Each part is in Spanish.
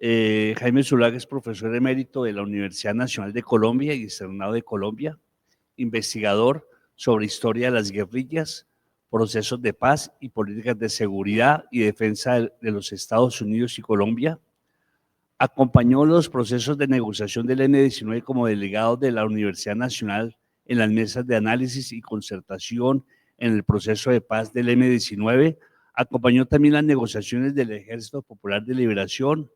Jaime Zuluaga es profesor emérito de la Universidad Nacional de Colombia y externado de Colombia, investigador sobre historia de las guerrillas, procesos de paz y políticas de seguridad y defensa de los Estados Unidos y Colombia. Acompañó los procesos de negociación del N-19 como delegado de la Universidad Nacional en las mesas de análisis y concertación en el proceso de paz del M-19. Acompañó también las negociaciones del Ejército Popular de Liberación,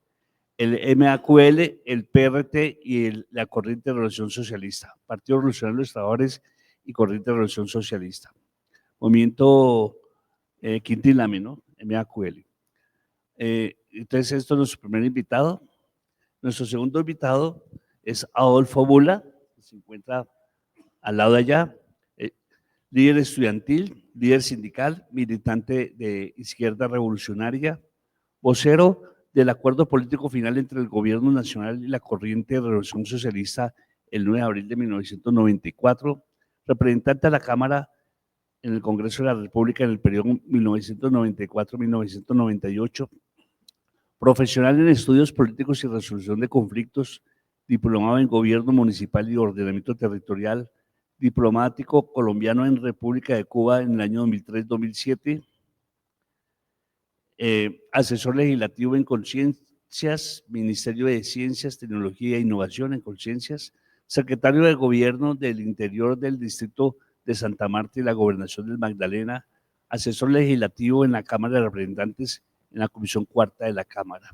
el MAQL, el PRT y la Corriente de Revolución Socialista, Partido Revolucionario de los Trabajadores y Corriente de Revolución Socialista. Movimiento Quintín-Lame, ¿no? MAQL. Entonces, esto es nuestro primer invitado. Nuestro segundo invitado es Adolfo Bula, que se encuentra al lado de allá, líder estudiantil, líder sindical, militante de Izquierda Revolucionaria, vocero del acuerdo político final entre el gobierno nacional y la corriente de Revolución Socialista el 9 de abril de 1994, representante de la Cámara en el Congreso de la República en el periodo 1994-1998, profesional en estudios políticos y resolución de conflictos, diplomado en gobierno municipal y ordenamiento territorial, diplomático colombiano en República de Cuba en el año 2003-2007, asesor legislativo en Conciencias, Ministerio de Ciencias, Tecnología e Innovación en Conciencias, secretario de Gobierno del Interior del Distrito de Santa Marta y la Gobernación del Magdalena, asesor legislativo en la Cámara de Representantes en la Comisión Cuarta de la Cámara.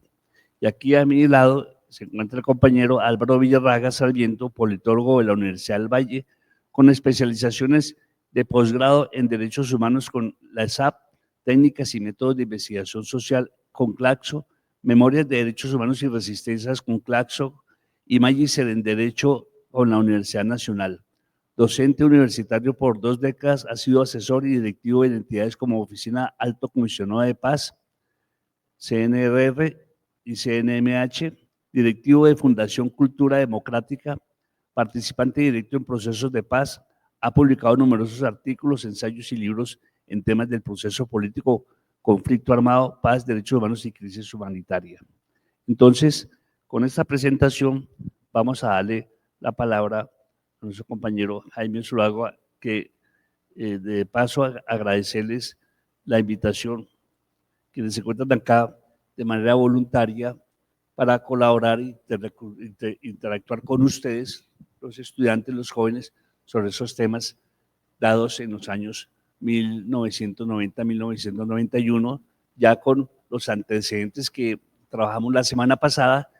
Y aquí a mi lado se encuentra el compañero Álvaro Villarraga Sarmiento, politólogo de la Universidad del Valle, con especializaciones de posgrado en Derechos Humanos con la ESAP, Técnicas y Métodos de Investigación Social con Claxo, Memorias de Derechos Humanos y Resistencias con Claxo y Magíster en Derecho con la Universidad Nacional. Docente universitario por 2 décadas, ha sido asesor y directivo de entidades como Oficina Alto Comisionado de Paz, CNRR y CNMH, directivo de Fundación Cultura Democrática, participante directo en procesos de paz, ha publicado numerosos artículos, ensayos y libros en temas del proceso político, conflicto armado, paz, derechos humanos y crisis humanitaria. Entonces, con esta presentación vamos a darle la palabra a nuestro compañero Jaime Zuluaga, que de paso agradecerles la invitación, quienes se encuentran acá de manera voluntaria para colaborar y interactuar con ustedes, los estudiantes, los jóvenes, sobre esos temas dados en los años 1990-1991, ya con los antecedentes que trabajamos la semana pasada,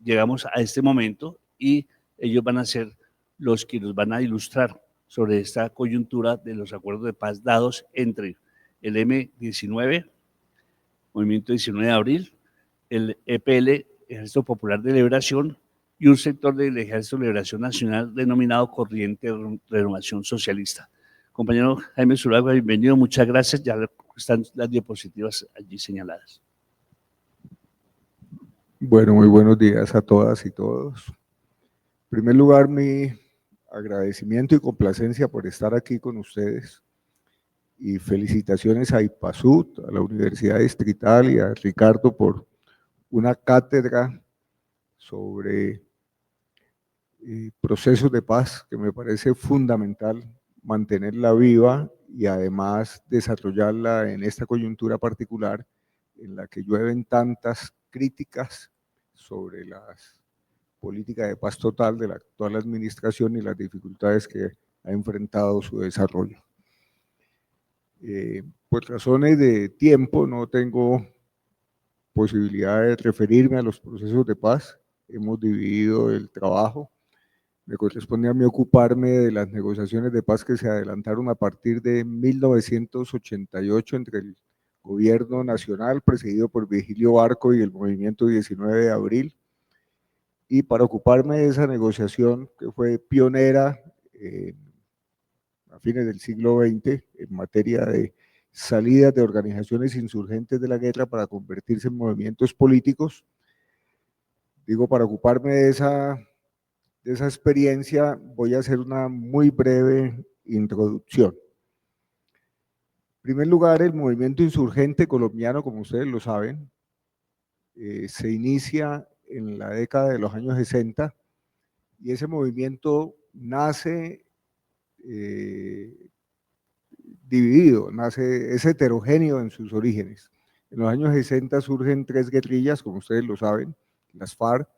llegamos a este momento y ellos van a ser los que nos van a ilustrar sobre esta coyuntura de los acuerdos de paz dados entre el M-19, Movimiento 19 de Abril, el EPL, Ejército Popular de Liberación, y un sector del Ejército de Liberación Nacional denominado Corriente de Renovación Socialista. Compañero Jaime Zuluaga, bienvenido, muchas gracias. Ya están las diapositivas allí señaladas. Bueno, muy buenos días a todas y todos. En primer lugar, mi agradecimiento y complacencia por estar aquí con ustedes y felicitaciones a IPASUT, a la Universidad Distrital y a Ricardo por una cátedra sobre procesos de paz que me parece fundamental mantenerla viva y además desarrollarla en esta coyuntura particular en la que llueven tantas críticas sobre las políticas de paz total de la actual administración y las dificultades que ha enfrentado su desarrollo. Por razones de tiempo no tengo posibilidad de referirme a los procesos de paz, hemos dividido el trabajo. Me corresponde a mí ocuparme de las negociaciones de paz que se adelantaron a partir de 1988 entre el gobierno nacional presidido por Vigilio Barco y el movimiento 19 de abril. Y para ocuparme de esa negociación que fue pionera a fines del siglo XX en materia de salidas de organizaciones insurgentes de la guerra para convertirse en movimientos políticos, digo, para ocuparme de esa experiencia voy a hacer una muy breve introducción. En primer lugar, el movimiento insurgente colombiano, como ustedes lo saben, se inicia en la década de los años 60 y ese movimiento nace dividido, es heterogéneo en sus orígenes. En los años 60 surgen tres guerrillas, como ustedes lo saben, las FARC,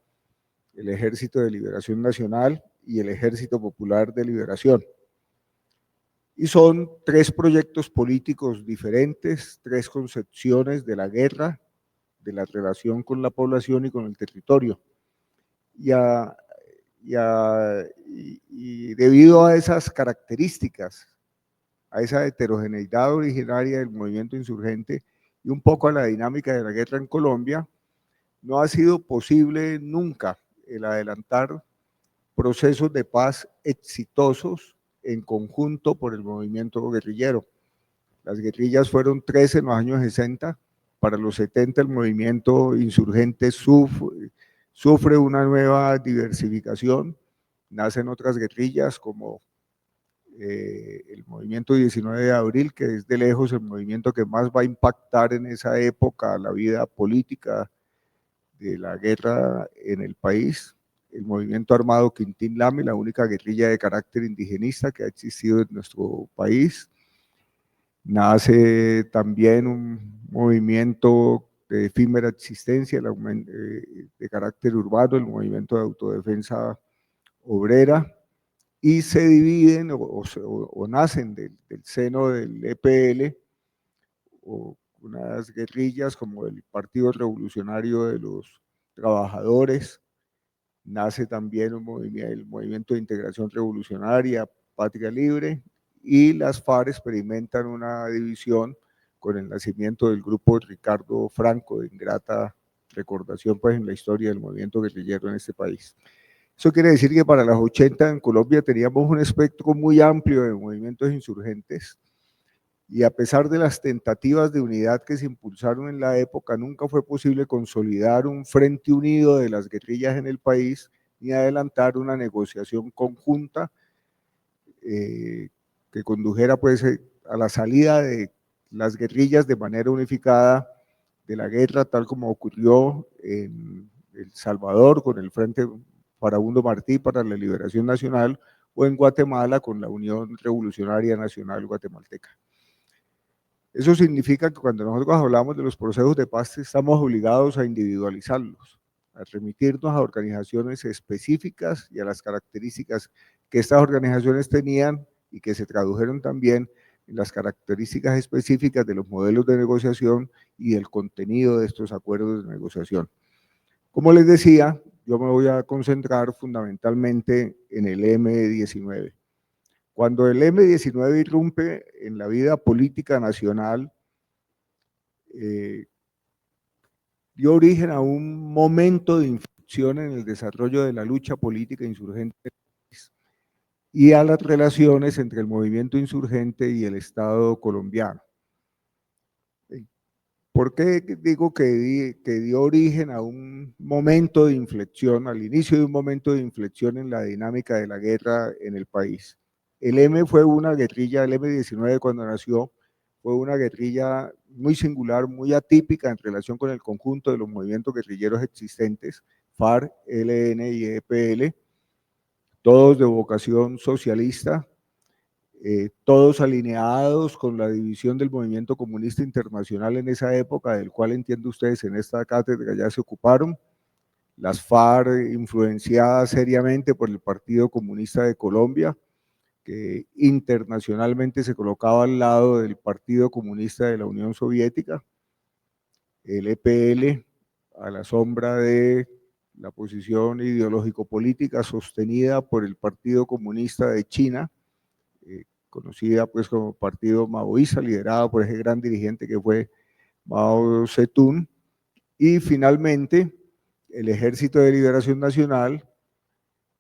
el Ejército de Liberación Nacional y el Ejército Popular de Liberación. Y son tres proyectos políticos diferentes, tres concepciones de la guerra, de la relación con la población y con el territorio. Y debido a esas características, a esa heterogeneidad originaria del movimiento insurgente y un poco a la dinámica de la guerra en Colombia, no ha sido posible nunca el adelantar procesos de paz exitosos en conjunto por el movimiento guerrillero. Las guerrillas fueron 13 en los años 60, para los 70 el movimiento insurgente sufre una nueva diversificación, nacen otras guerrillas como el movimiento 19 de abril, que es de lejos el movimiento que más va a impactar en esa época la vida política de la guerra en el país, el movimiento armado Quintín Lame, la única guerrilla de carácter indigenista que ha existido en nuestro país. Nace también un movimiento de efímera existencia de carácter urbano, el movimiento de autodefensa obrera, y se dividen o nacen del seno del EPL, o unas guerrillas como el Partido Revolucionario de los Trabajadores, nace también el Movimiento de Integración Revolucionaria, Patria Libre, y las FARC experimentan una división con el nacimiento del grupo Ricardo Franco, de ingrata recordación pues en la historia del movimiento guerrillero en este país. Eso quiere decir que para los 80 en Colombia teníamos un espectro muy amplio de movimientos insurgentes y a pesar de las tentativas de unidad que se impulsaron en la época, nunca fue posible consolidar un frente unido de las guerrillas en el país ni adelantar una negociación conjunta que condujera pues a la salida de las guerrillas de manera unificada de la guerra, tal como ocurrió en El Salvador con el Frente Farabundo Martí para la Liberación Nacional, o en Guatemala con la Unión Revolucionaria Nacional Guatemalteca. Eso significa que cuando nosotros hablamos de los procesos de paz estamos obligados a individualizarlos, a remitirnos a organizaciones específicas y a las características que estas organizaciones tenían y que se tradujeron también en las características específicas de los modelos de negociación y del contenido de estos acuerdos de negociación. Como les decía, yo me voy a concentrar fundamentalmente en el M-19. Cuando el M-19 irrumpe en la vida política nacional, dio origen a un momento de inflexión en el desarrollo de la lucha política insurgente y a las relaciones entre el movimiento insurgente y el Estado colombiano. ¿Por qué digo que dio origen a un momento de inflexión, al inicio de un momento de inflexión en la dinámica de la guerra en el país? El M fue una guerrilla, el M-19 cuando nació, fue una guerrilla muy singular, muy atípica en relación con el conjunto de los movimientos guerrilleros existentes, FARC, ELN y EPL, todos de vocación socialista, todos alineados con la división del movimiento comunista internacional en esa época, del cual entiendo ustedes en esta cátedra ya se ocuparon, las FARC influenciadas seriamente por el Partido Comunista de Colombia, que internacionalmente se colocaba al lado del Partido Comunista de la Unión Soviética, el EPL a la sombra de la posición ideológico-política sostenida por el Partido Comunista de China, conocida pues como Partido Maoísta, liderado por ese gran dirigente que fue Mao Zedong, y finalmente el Ejército de Liberación Nacional,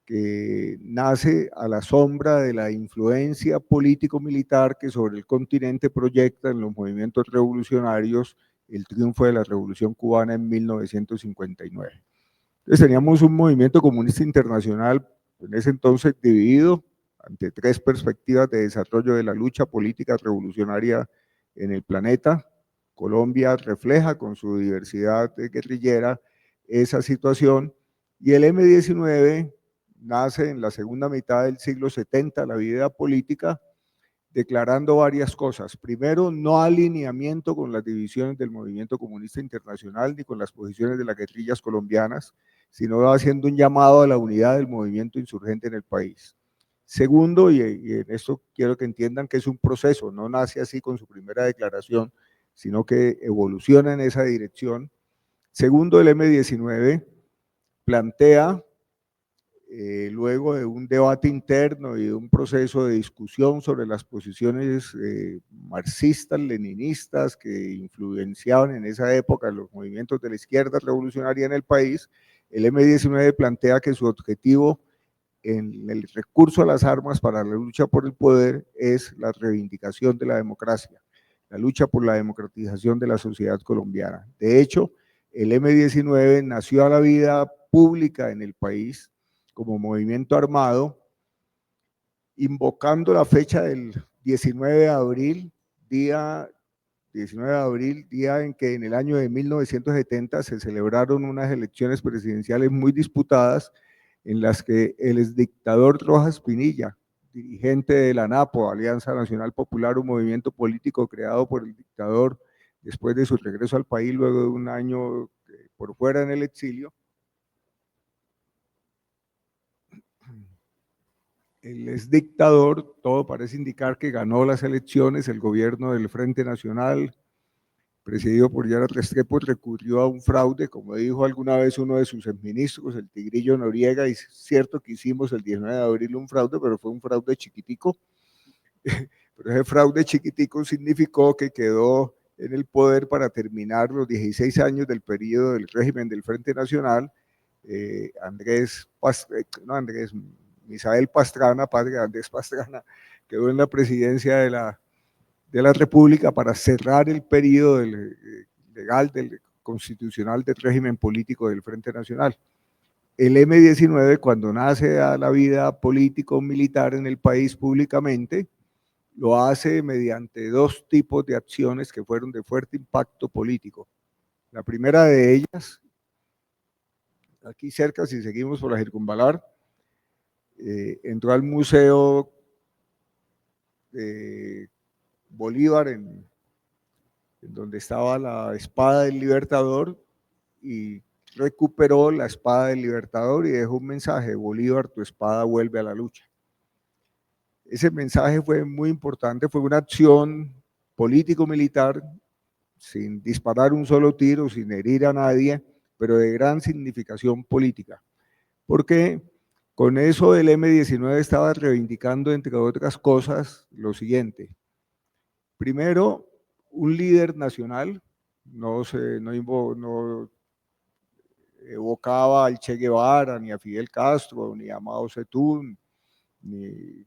que nace a la sombra de la influencia político-militar que sobre el continente proyecta en los movimientos revolucionarios el triunfo de la Revolución Cubana en 1959. Entonces teníamos un movimiento comunista internacional en ese entonces dividido ante tres perspectivas de desarrollo de la lucha política revolucionaria en el planeta. Colombia refleja con su diversidad guerrillera esa situación, y el M-19 nace en la segunda mitad del siglo 70, la vida política, declarando varias cosas. Primero, no alineamiento con las divisiones del movimiento comunista internacional ni con las posiciones de las guerrillas colombianas, sino haciendo un llamado a la unidad del movimiento insurgente en el país. Segundo, y en esto quiero que entiendan que es un proceso, no nace así con su primera declaración, sino que evoluciona en esa dirección. Segundo, el M-19 plantea, luego de un debate interno y de un proceso de discusión sobre las posiciones marxistas, leninistas que influenciaban en esa época los movimientos de la izquierda revolucionaria en el país, el M-19 plantea que su objetivo en el recurso a las armas para la lucha por el poder es la reivindicación de la democracia, la lucha por la democratización de la sociedad colombiana. De hecho, el M-19 nació a la vida pública en el país como movimiento armado, invocando la fecha del 19 de abril, día en que en el año de 1970 se celebraron unas elecciones presidenciales muy disputadas en las que el exdictador Rojas Pinilla, dirigente de la ANAPO, Alianza Nacional Popular, un movimiento político creado por el dictador después de su regreso al país luego de un año por fuera en el exilio, el exdictador, todo parece indicar que ganó las elecciones, el gobierno del Frente Nacional, presidido por Yara Restrepo, recurrió a un fraude, como dijo alguna vez uno de sus exministros, el Tigrillo Noriega, y es cierto que hicimos el 19 de abril un fraude, pero fue un fraude chiquitico, pero ese fraude chiquitico significó que quedó en el poder para terminar los 16 años del periodo del régimen del Frente Nacional, Misael Pastrana, padre Andrés Pastrana, quedó en la presidencia de la República para cerrar el periodo legal, constitucional del régimen político del Frente Nacional. El M-19, cuando nace a la vida político-militar en el país públicamente, lo hace mediante dos tipos de acciones que fueron de fuerte impacto político. La primera de ellas, aquí cerca, si seguimos por la Circunvalar, entró al Museo de Bolívar, en donde estaba la espada del Libertador, y recuperó la espada del Libertador y dejó un mensaje: Bolívar, tu espada vuelve a la lucha. Ese mensaje fue muy importante, fue una acción político-militar sin disparar un solo tiro, sin herir a nadie, pero de gran significación política, porque con eso el M-19 estaba reivindicando, entre otras cosas, lo siguiente. Primero, un líder nacional, no evocaba al Che Guevara, ni a Fidel Castro, ni a Mao Zedong, ni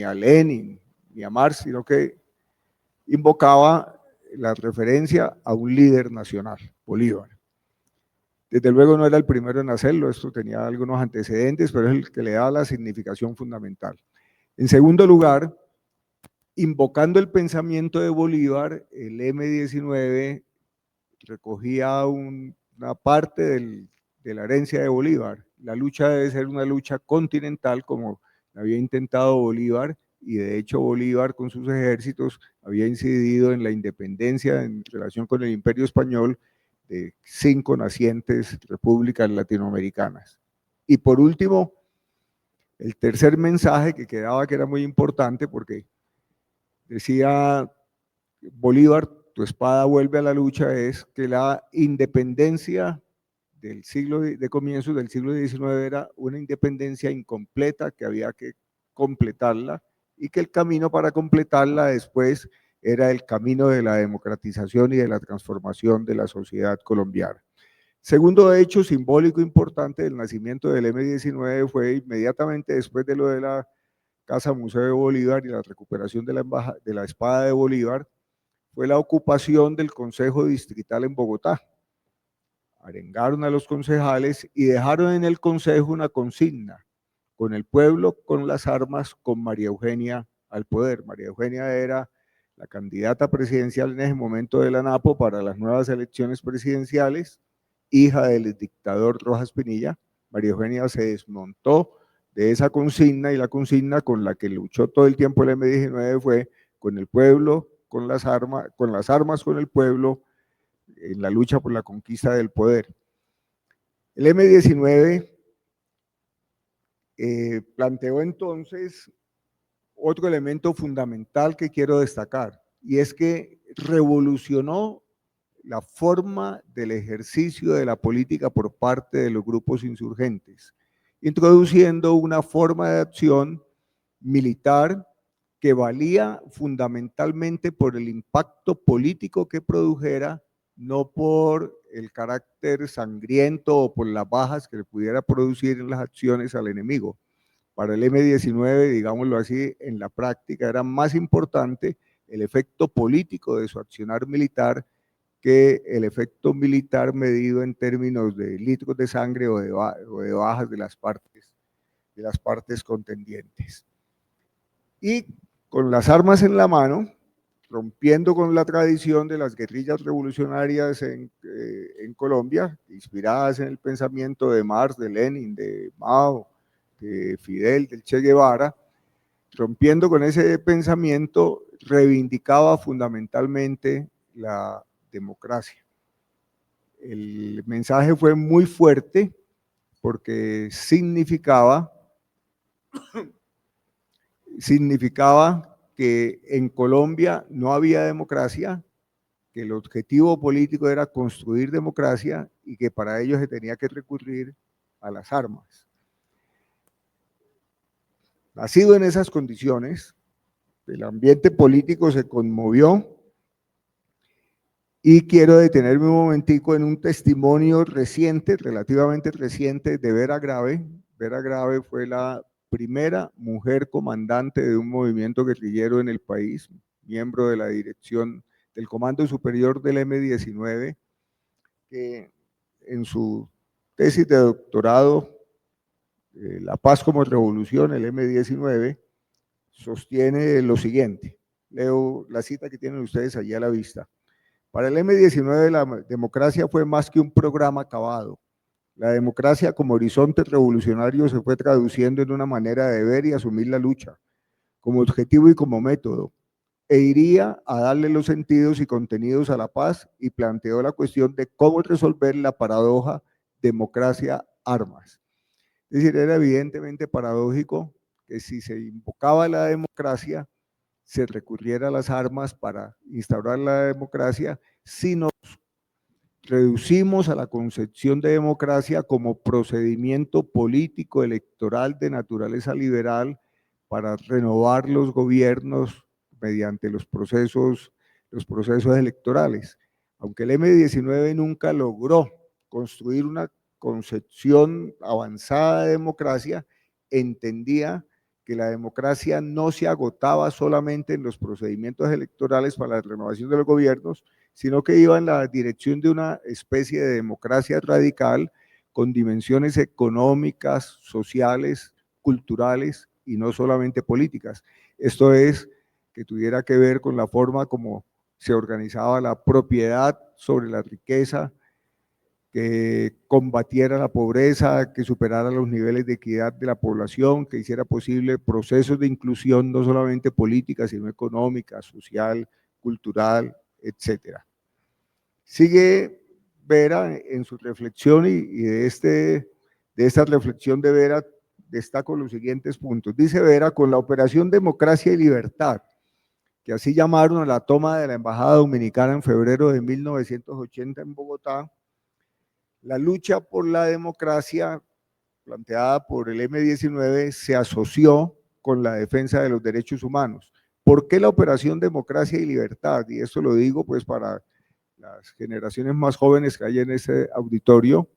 a Lenin, ni a Marx, sino que invocaba la referencia a un líder nacional, Bolívar. Desde luego no era el primero en hacerlo, esto tenía algunos antecedentes, pero es el que le da la significación fundamental. En segundo lugar, invocando el pensamiento de Bolívar, el M-19 recogía una parte de la herencia de Bolívar. La lucha debe ser una lucha continental, como había intentado Bolívar, y de hecho Bolívar con sus ejércitos había incidido en la independencia en relación con el Imperio Español de 5 nacientes repúblicas latinoamericanas. Y por último, el tercer mensaje que quedaba, que era muy importante, porque decía Bolívar, tu espada vuelve a la lucha, es que la independencia del de comienzos del siglo XIX era una independencia incompleta que había que completarla, y que el camino para completarla después era el camino de la democratización y de la transformación de la sociedad colombiana. Segundo hecho simbólico importante del nacimiento del M-19 fue inmediatamente después de lo de la Casa Museo de Bolívar y la recuperación de la espada de Bolívar, fue la ocupación del Consejo Distrital en Bogotá. Arengaron a los concejales y dejaron en el Consejo una consigna: con el pueblo, con las armas, con María Eugenia al poder. María Eugenia era la candidata presidencial en ese momento de la NAPO para las nuevas elecciones presidenciales, hija del dictador Rojas Pinilla. María Eugenia se desmontó de esa consigna, y la consigna con la que luchó todo el tiempo el M-19 fue con el pueblo, con las armas con el pueblo, en la lucha por la conquista del poder. El M-19 planteó entonces otro elemento fundamental que quiero destacar, y es que revolucionó la forma del ejercicio de la política por parte de los grupos insurgentes, introduciendo una forma de acción militar que valía fundamentalmente por el impacto político que produjera, no por el carácter sangriento o por las bajas que le pudiera producir en las acciones al enemigo. Para el M-19, digámoslo así, en la práctica era más importante el efecto político de su accionar militar que el efecto militar medido en términos de litros de sangre o de bajas de las partes contendientes. Y con las armas en la mano, rompiendo con la tradición de las guerrillas revolucionarias en Colombia, inspiradas en el pensamiento de Marx, de Lenin, de Mao, de Fidel, del Che Guevara, rompiendo con ese pensamiento, reivindicaba fundamentalmente la democracia. El mensaje fue muy fuerte porque significaba que en Colombia no había democracia, que el objetivo político era construir democracia y que para ello se tenía que recurrir a las armas. Nacido en esas condiciones, el ambiente político se conmovió, y quiero detenerme un momentico en un testimonio reciente, relativamente reciente, de Vera Grave. Vera Grave fue la primera mujer comandante de un movimiento guerrillero en el país, miembro de la dirección del Comando Superior del M-19, que en su tesis de doctorado, La paz como revolución, el M-19, sostiene lo siguiente. Leo la cita que tienen ustedes allí a la vista. Para el M-19 la democracia fue más que un programa acabado. La democracia como horizonte revolucionario se fue traduciendo en una manera de ver y asumir la lucha, como objetivo y como método, e iría a darle los sentidos y contenidos a la paz, y planteó la cuestión de cómo resolver la paradoja democracia-armas. Es decir, era evidentemente paradójico que si se invocaba la democracia, se recurriera a las armas para instaurar la democracia, si nos reducimos a la concepción de democracia como procedimiento político electoral de naturaleza liberal para renovar los gobiernos mediante los procesos electorales. Aunque el M-19 nunca logró construir una concepción avanzada de democracia, entendía que la democracia no se agotaba solamente en los procedimientos electorales para la renovación de los gobiernos, sino que iba en la dirección de una especie de democracia radical con dimensiones económicas, sociales, culturales y no solamente políticas. Esto es, que tuviera que ver con la forma como se organizaba la propiedad sobre la riqueza, que combatiera la pobreza, que superara los niveles de equidad de la población, que hiciera posible procesos de inclusión no solamente política, sino económica, social, cultural, etcétera. Sigue Vera en su reflexión, y de esta reflexión de Vera destaco los siguientes puntos. Dice Vera: con la operación Democracia y Libertad, que así llamaron a la toma de la Embajada Dominicana en febrero de 1980 en Bogotá, la lucha por la democracia planteada por el M-19 se asoció con la defensa de los derechos humanos. ¿Por qué la operación Democracia y Libertad? Y esto lo digo pues para las generaciones más jóvenes que hay en ese auditorio.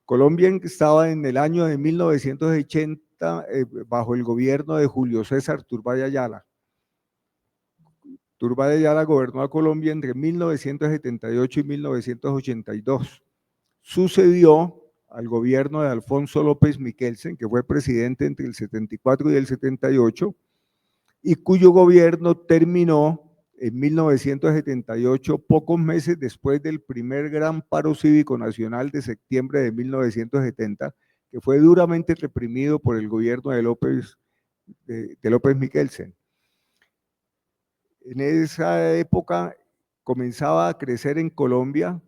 Colombia estaba en el año de 1980 bajo el gobierno de Julio César Turbay Ayala. Turbay Ayala gobernó a Colombia entre 1978 y 1982. Sucedió al gobierno de Alfonso López Miquelsen, que fue presidente entre el 74 y el 78, y cuyo gobierno terminó en 1978, pocos meses después del primer gran paro cívico nacional de septiembre de 1970, que fue duramente reprimido por el gobierno de López Michelsen. En esa época comenzaba a crecer en Colombia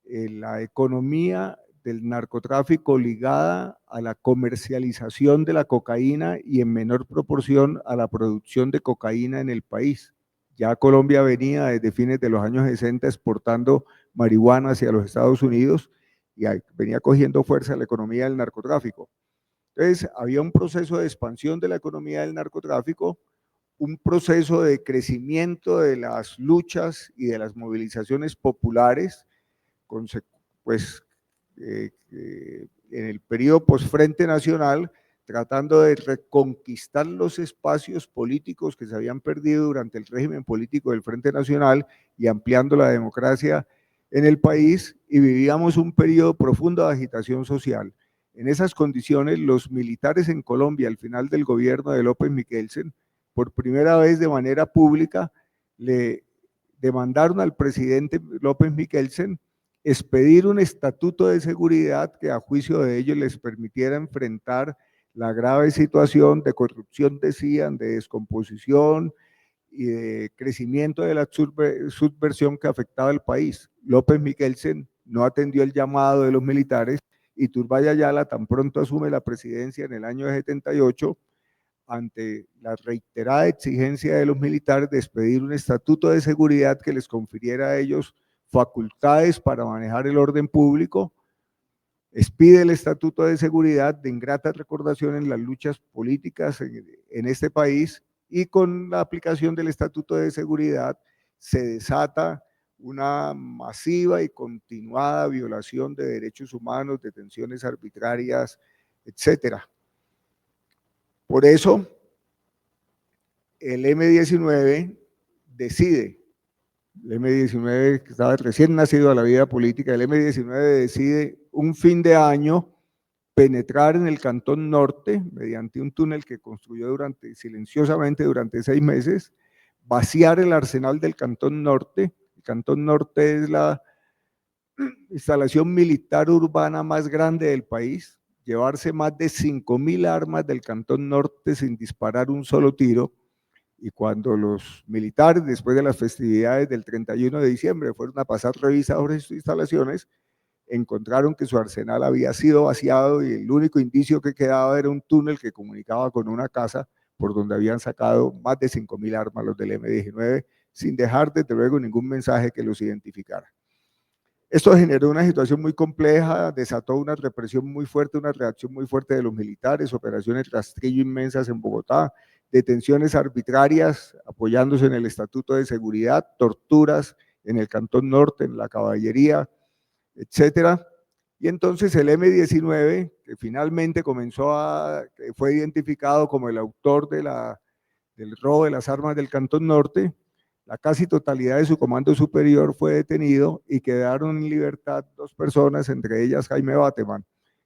la economía del narcotráfico ligada a la comercialización de la cocaína y en menor proporción a la producción de cocaína en el país. Ya Colombia venía desde fines de los años 60 exportando marihuana hacia los Estados Unidos y venía cogiendo fuerza la economía del narcotráfico. Entonces, había un proceso de expansión de la economía del narcotráfico, un proceso de crecimiento de las luchas y de las movilizaciones populares, pues en el periodo post-Frente Nacional, tratando de reconquistar los espacios políticos que se habían perdido durante el régimen político del Frente Nacional y ampliando la democracia en el país, y vivíamos un periodo profundo de agitación social. En esas condiciones, los militares en Colombia, al final del gobierno de López Michelsen, por primera vez de manera pública, le demandaron al presidente López Michelsen expedir un estatuto de seguridad que a juicio de ellos les permitiera enfrentar la grave situación de corrupción, decían, de descomposición y de crecimiento de la subversión que afectaba al país. López Michelsen no atendió el llamado de los militares y Turbay Ayala tan pronto asume la presidencia en el año 78, ante la reiterada exigencia de los militares de expedir un estatuto de seguridad que les confiriera a ellos facultades para manejar el orden público, expide el estatuto de seguridad de ingrata recordación en las luchas políticas en este país, y con la aplicación del estatuto de seguridad se desata una masiva y continuada violación de derechos humanos, detenciones arbitrarias, etcétera. Por eso, el M-19 decide, el M-19 que estaba recién nacido a la vida política, el M-19 decide un fin de año penetrar en el Cantón Norte mediante un túnel que construyó silenciosamente durante 6 meses, vaciar el arsenal del Cantón Norte. El Cantón Norte es la instalación militar urbana más grande del país, llevarse más de 5.000 armas del Cantón Norte sin disparar un solo tiro. Y cuando los militares, después de las festividades del 31 de diciembre, fueron a pasar revista sobre sus instalaciones, encontraron que su arsenal había sido vaciado y el único indicio que quedaba era un túnel que comunicaba con una casa por donde habían sacado más de 5.000 armas los del M-19, sin dejar desde luego ningún mensaje que los identificara. Esto generó una situación muy compleja, desató una represión muy fuerte, una reacción muy fuerte de los militares, operaciones rastrillo inmensas en Bogotá, detenciones arbitrarias apoyándose en el Estatuto de Seguridad, torturas en el Cantón Norte, en la caballería, etcétera. Y entonces el M-19, que finalmente fue identificado como el autor del robo de las armas del Cantón Norte, la casi totalidad de su comando superior fue detenido y quedaron en libertad 2 personas, entre ellas Jaime Bateman,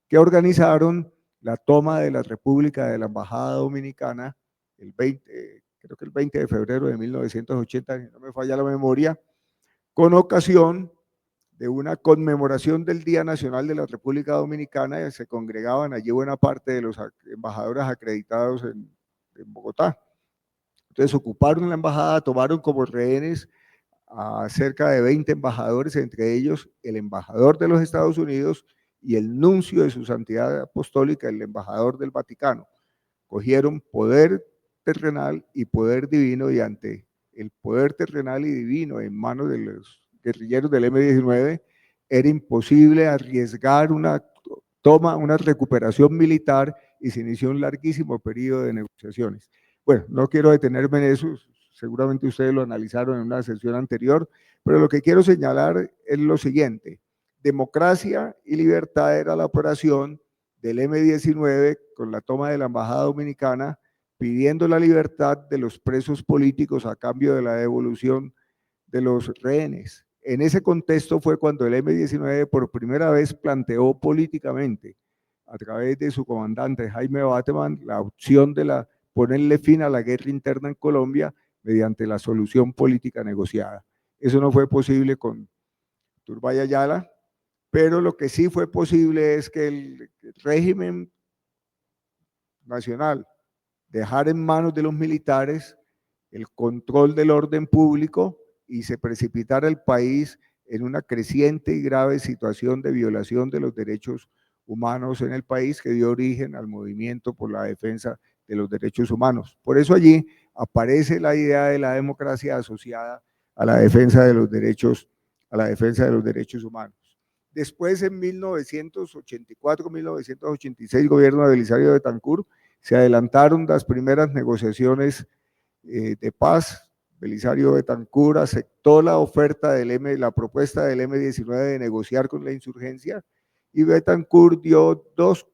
que organizaron la toma de la República de la Embajada Dominicana creo que el 20 de febrero de 1980, si no me falla la memoria, con ocasión de una conmemoración del Día Nacional de la República Dominicana. Se congregaban allí buena parte de los embajadores acreditados en Bogotá. Entonces ocuparon la embajada, tomaron como rehenes a cerca de 20 embajadores, entre ellos el embajador de los Estados Unidos y el nuncio de su santidad apostólica, el embajador del Vaticano. Cogieron poder terrenal y poder divino, y ante el poder terrenal y divino en manos de los guerrilleros del M-19, era imposible arriesgar una toma, una recuperación militar, y se inició un larguísimo periodo de negociaciones. Bueno, no quiero detenerme en eso, seguramente ustedes lo analizaron en una sesión anterior, pero lo que quiero señalar es lo siguiente: democracia y libertad era la operación del M-19 con la toma de la Embajada Dominicana, pidiendo la libertad de los presos políticos a cambio de la devolución de los rehenes. En ese contexto fue cuando el M-19 por primera vez planteó políticamente, a través de su comandante Jaime Bateman, la opción de la ponerle fin a la guerra interna en Colombia mediante la solución política negociada. Eso no fue posible con Turbay Ayala, pero lo que sí fue posible es que el régimen nacional dejara en manos de los militares el control del orden público y se precipitara el país en una creciente y grave situación de violación de los derechos humanos en el país, que dio origen al movimiento por la defensa de los derechos humanos. Por eso allí aparece la idea de la democracia asociada a la defensa de los derechos, humanos. Después, en 1984-1986, gobierno de Belisario Betancur, se adelantaron las primeras negociaciones de paz. Belisario Betancur aceptó la propuesta del M-19 de negociar con la insurgencia, y Betancur dio dos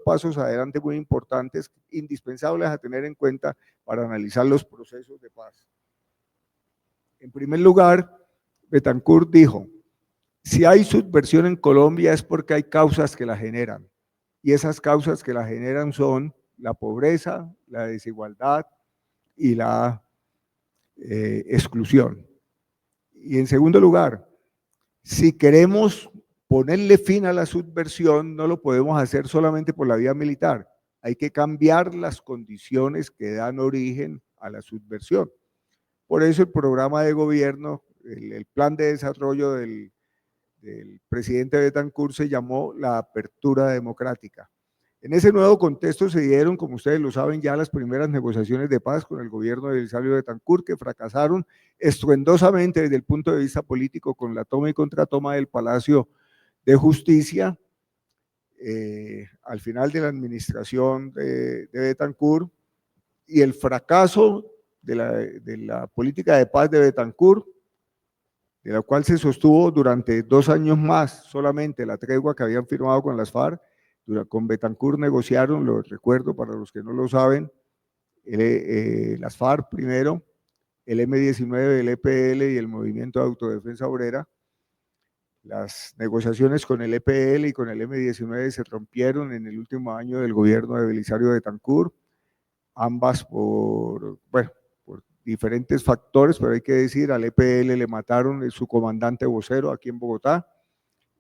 pasos adelante muy importantes, indispensables a tener en cuenta para analizar los procesos de paz. En primer lugar, Betancur dijo: si hay subversión en Colombia es porque hay causas que la generan, y esas causas que la generan son la pobreza, la desigualdad y la exclusión. Y en segundo lugar, si queremos ponerle fin a la subversión, no lo podemos hacer solamente por la vía militar, hay que cambiar las condiciones que dan origen a la subversión. Por eso el programa de gobierno, el plan de desarrollo del presidente Betancur se llamó la apertura democrática. En ese nuevo contexto se dieron, como ustedes lo saben, ya las primeras negociaciones de paz con el gobierno de Belisario Betancur, que fracasaron estruendosamente desde el punto de vista político con la toma y contratoma del Palacio de Justicia al final de la administración de Betancur, y el fracaso de la política de paz de Betancur, de la cual se sostuvo durante 2 años más solamente la tregua que habían firmado con las FARC. Con Betancur negociaron, lo recuerdo para los que no lo saben, las FARC primero, el M-19, el EPL y el Movimiento de Autodefensa Obrera. Las negociaciones con el EPL y con el M-19 se rompieron en el último año del gobierno de Belisario Betancur, ambas por diferentes factores, pero hay que decir, al EPL le mataron su comandante vocero aquí en Bogotá,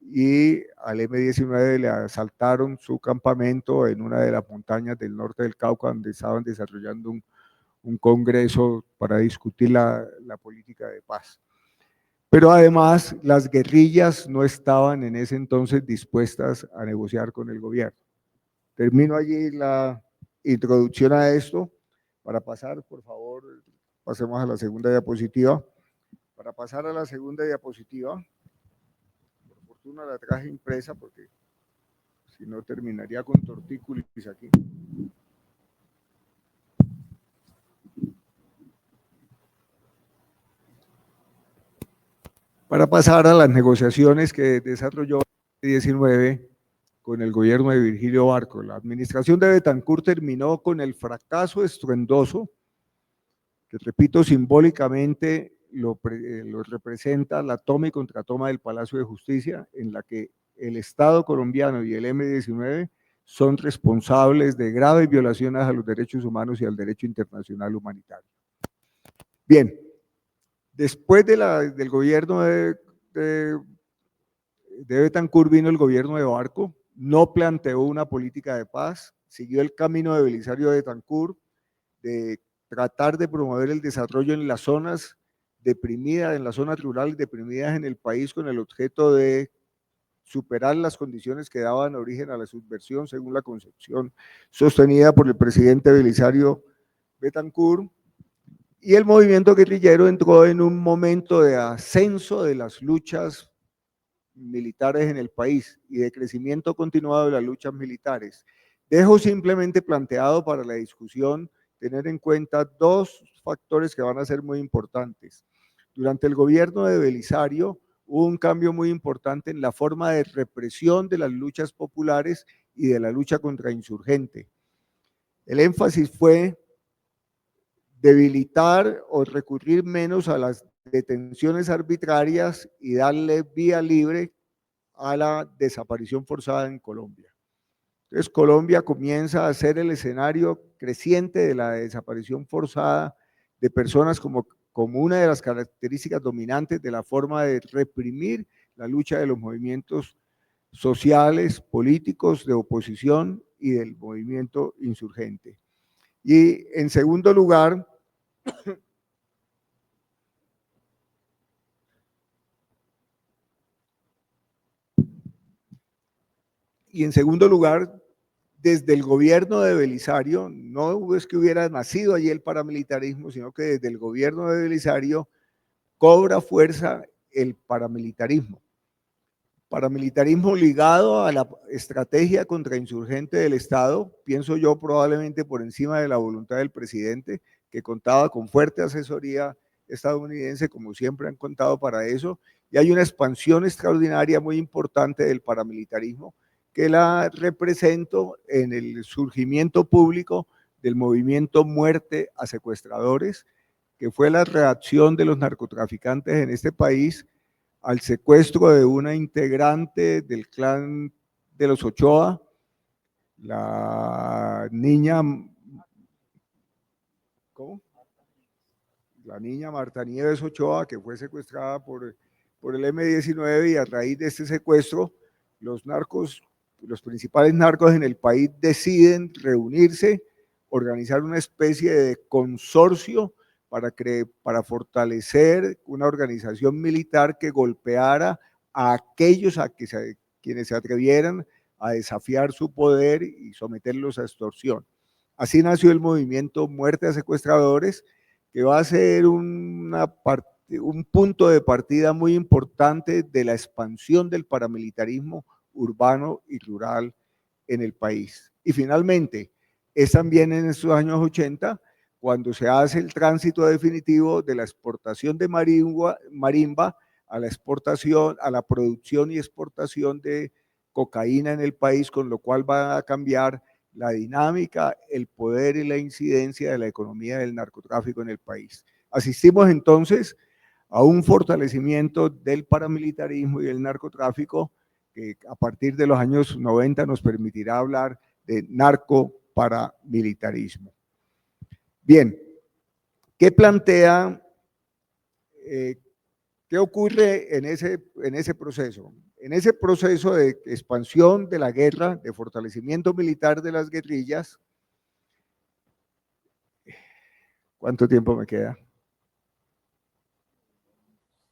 y al M-19 le asaltaron su campamento en una de las montañas del norte del Cauca, donde estaban desarrollando un congreso para discutir la política de paz. Pero además las guerrillas no estaban en ese entonces dispuestas a negociar con el gobierno. Termino allí la introducción a esto. Para pasar, por favor, pasemos a la segunda diapositiva. Para pasar a la segunda diapositiva, por fortuna la traje impresa porque si no terminaría con tortícolis aquí. Para pasar a las negociaciones que desarrolló el 19 con el gobierno de Virgilio Barco. La administración de Betancur terminó con el fracaso estruendoso, que repito, simbólicamente lo representa la toma y contratoma del Palacio de Justicia, en la que el Estado colombiano y el M-19 son responsables de graves violaciones a los derechos humanos y al derecho internacional humanitario. Bien, después del gobierno de Betancur vino el gobierno de Barco, no planteó una política de paz, siguió el camino de Belisario Betancur de tratar de promover el desarrollo en las zonas deprimidas, en las zonas rurales deprimidas en el país, con el objeto de superar las condiciones que daban origen a la subversión, según la concepción sostenida por el presidente Belisario Betancur. Y el movimiento guerrillero entró en un momento de ascenso de las luchas militares en el país y de crecimiento continuado de las luchas militares. Dejo simplemente planteado para la discusión tener en cuenta 2 factores que van a ser muy importantes. Durante el gobierno de Belisario hubo un cambio muy importante en la forma de represión de las luchas populares y de la lucha contra insurgente. El énfasis fue debilitar o recurrir menos a las detenciones arbitrarias y darle vía libre a la desaparición forzada en Colombia. Entonces Colombia comienza a ser el escenario creciente de la desaparición forzada de personas como una de las características dominantes de la forma de reprimir la lucha de los movimientos sociales, políticos, de oposición y del movimiento insurgente. Y en segundo lugar, desde el gobierno de Belisario, no es que hubiera nacido allí el paramilitarismo, sino que desde el gobierno de Belisario cobra fuerza el paramilitarismo. Paramilitarismo ligado a la estrategia contrainsurgente del Estado, pienso yo probablemente por encima de la voluntad del presidente, que contaba con fuerte asesoría estadounidense, como siempre han contado para eso, y hay una expansión extraordinaria muy importante del paramilitarismo, que la represento en el surgimiento público del movimiento Muerte a Secuestradores, que fue la reacción de los narcotraficantes en este país al secuestro de una integrante del clan de los Ochoa, la niña, ¿cómo? La niña Marta Nieves Ochoa, que fue secuestrada por el M-19, y a raíz de este secuestro, los principales narcos en el país deciden reunirse, organizar una especie de consorcio para fortalecer una organización militar que golpeara a aquellos quienes se atrevieran a desafiar su poder y someterlos a extorsión. Así nació el movimiento Muerte a Secuestradores, que va a ser un punto de partida muy importante de la expansión del paramilitarismo urbano y rural en el país. Y finalmente, es también en estos años 80 cuando se hace el tránsito definitivo de la exportación de marimba a la exportación, a la producción y exportación de cocaína en el país, con lo cual va a cambiar la dinámica, el poder y la incidencia de la economía del narcotráfico en el país. Asistimos entonces a un fortalecimiento del paramilitarismo y del narcotráfico que a partir de los años 90 nos permitirá hablar de narcoparamilitarismo. Bien, ¿qué plantea, qué ocurre en ese proceso? En ese proceso de expansión de la guerra, de fortalecimiento militar de las guerrillas, ¿cuánto tiempo me queda?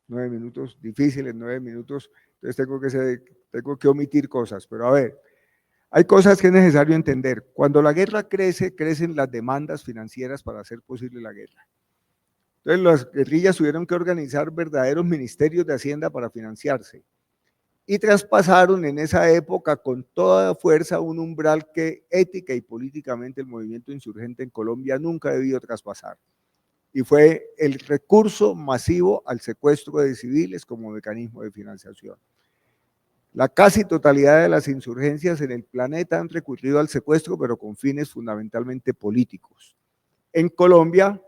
9 minutos, difíciles 9 minutos, entonces tengo que omitir cosas, pero a ver, hay cosas que es necesario entender. Cuando la guerra crece, crecen las demandas financieras para hacer posible la guerra. Entonces las guerrillas tuvieron que organizar verdaderos ministerios de Hacienda para financiarse y traspasaron en esa época con toda fuerza un umbral que ética y políticamente el movimiento insurgente en Colombia nunca ha debido traspasar, y fue el recurso masivo al secuestro de civiles como mecanismo de financiación. La casi totalidad de las insurgencias en el planeta han recurrido al secuestro, pero con fines fundamentalmente políticos. En Colombia,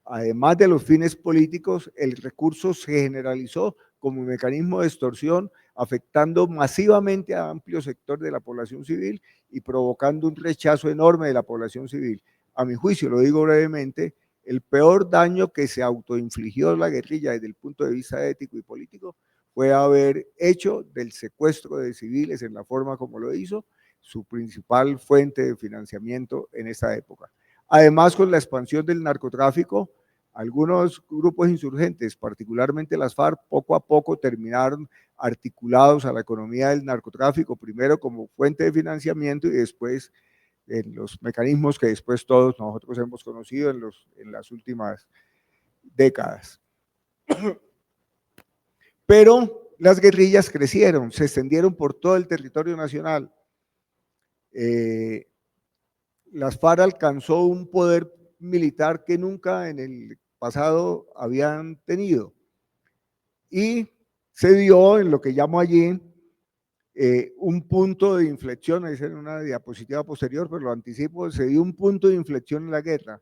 además de los fines políticos, el recurso se generalizó como mecanismo de extorsión, afectando masivamente a amplios sectores de la población civil y provocando un rechazo enorme de la población civil. A mi juicio, lo digo brevemente, el peor daño que se autoinfligió la guerrilla desde el punto de vista ético y político fue haber hecho del secuestro de civiles en la forma como lo hizo su principal fuente de financiamiento en esa época. Además, con la expansión del narcotráfico, algunos grupos insurgentes, particularmente las FARC, poco a poco terminaron articulados a la economía del narcotráfico, primero como fuente de financiamiento y después en los mecanismos que después todos nosotros hemos conocido en las últimas décadas. Pero las guerrillas crecieron, se extendieron por todo el territorio nacional. Las FARC alcanzó un poder militar que nunca en el pasado habían tenido. Y se dio en lo que llamo allí un punto de inflexión, es en una diapositiva posterior, pero lo anticipo, se dio un punto de inflexión en la guerra.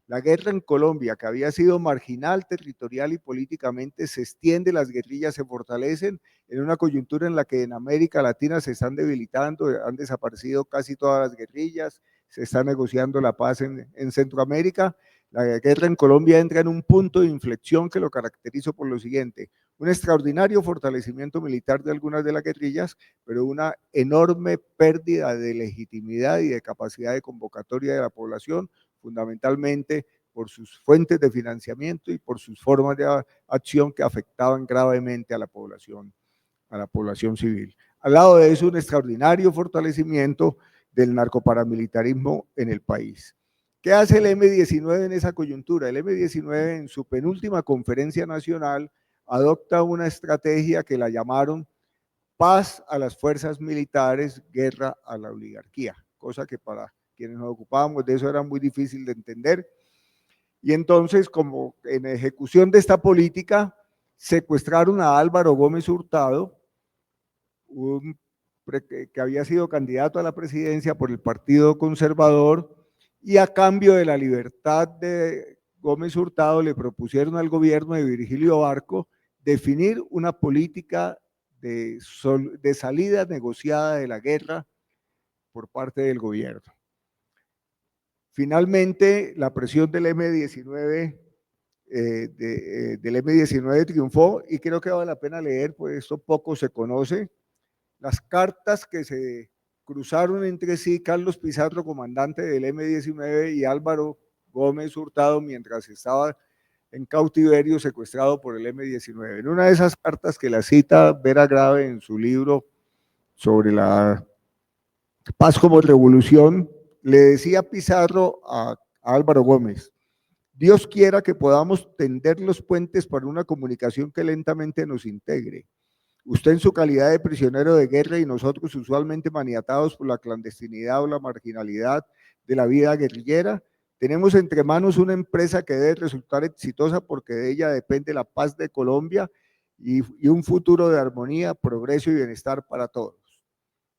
La guerra en Colombia, que había sido marginal territorial y políticamente, se extiende, las guerrillas se fortalecen en una coyuntura en la que en América Latina se están debilitando, han desaparecido casi todas las guerrillas, se está negociando la paz en Centroamérica. La guerra en Colombia entra en un punto de inflexión que lo caracteriza por lo siguiente: un extraordinario fortalecimiento militar de algunas de las guerrillas, pero una enorme pérdida de legitimidad y de capacidad de convocatoria de la población, fundamentalmente por sus fuentes de financiamiento y por sus formas de acción que afectaban gravemente a la población civil. Al lado de eso, un extraordinario fortalecimiento del narcoparamilitarismo en el país. ¿Qué hace el M-19 en esa coyuntura? El M-19 en su penúltima conferencia nacional adopta una estrategia que la llamaron paz a las fuerzas militares, guerra a la oligarquía, cosa que para quienes nos ocupábamos de eso era muy difícil de entender. Y entonces, como en ejecución de esta política, secuestraron a Álvaro Gómez Hurtado, que había sido candidato a la presidencia por el Partido Conservador, y a cambio de la libertad de Gómez Hurtado le propusieron al gobierno de Virgilio Barco definir una política de salida negociada de la guerra por parte del gobierno. Finalmente, la presión del M-19 triunfó, y creo que vale la pena leer, pues esto poco se conoce, las cartas que se cruzaron entre sí Carlos Pizarro, comandante del M-19, y Álvaro Gómez Hurtado mientras estaba en cautiverio secuestrado por el M-19. En una de esas cartas, que la cita Vera Grave en su libro sobre la paz como revolución, le decía Pizarro a Álvaro Gómez: Dios quiera que podamos tender los puentes para una comunicación que lentamente nos integre. Usted en su calidad de prisionero de guerra y nosotros usualmente maniatados por la clandestinidad o la marginalidad de la vida guerrillera, tenemos entre manos una empresa que debe resultar exitosa, porque de ella depende la paz de Colombia y un futuro de armonía, progreso y bienestar para todos.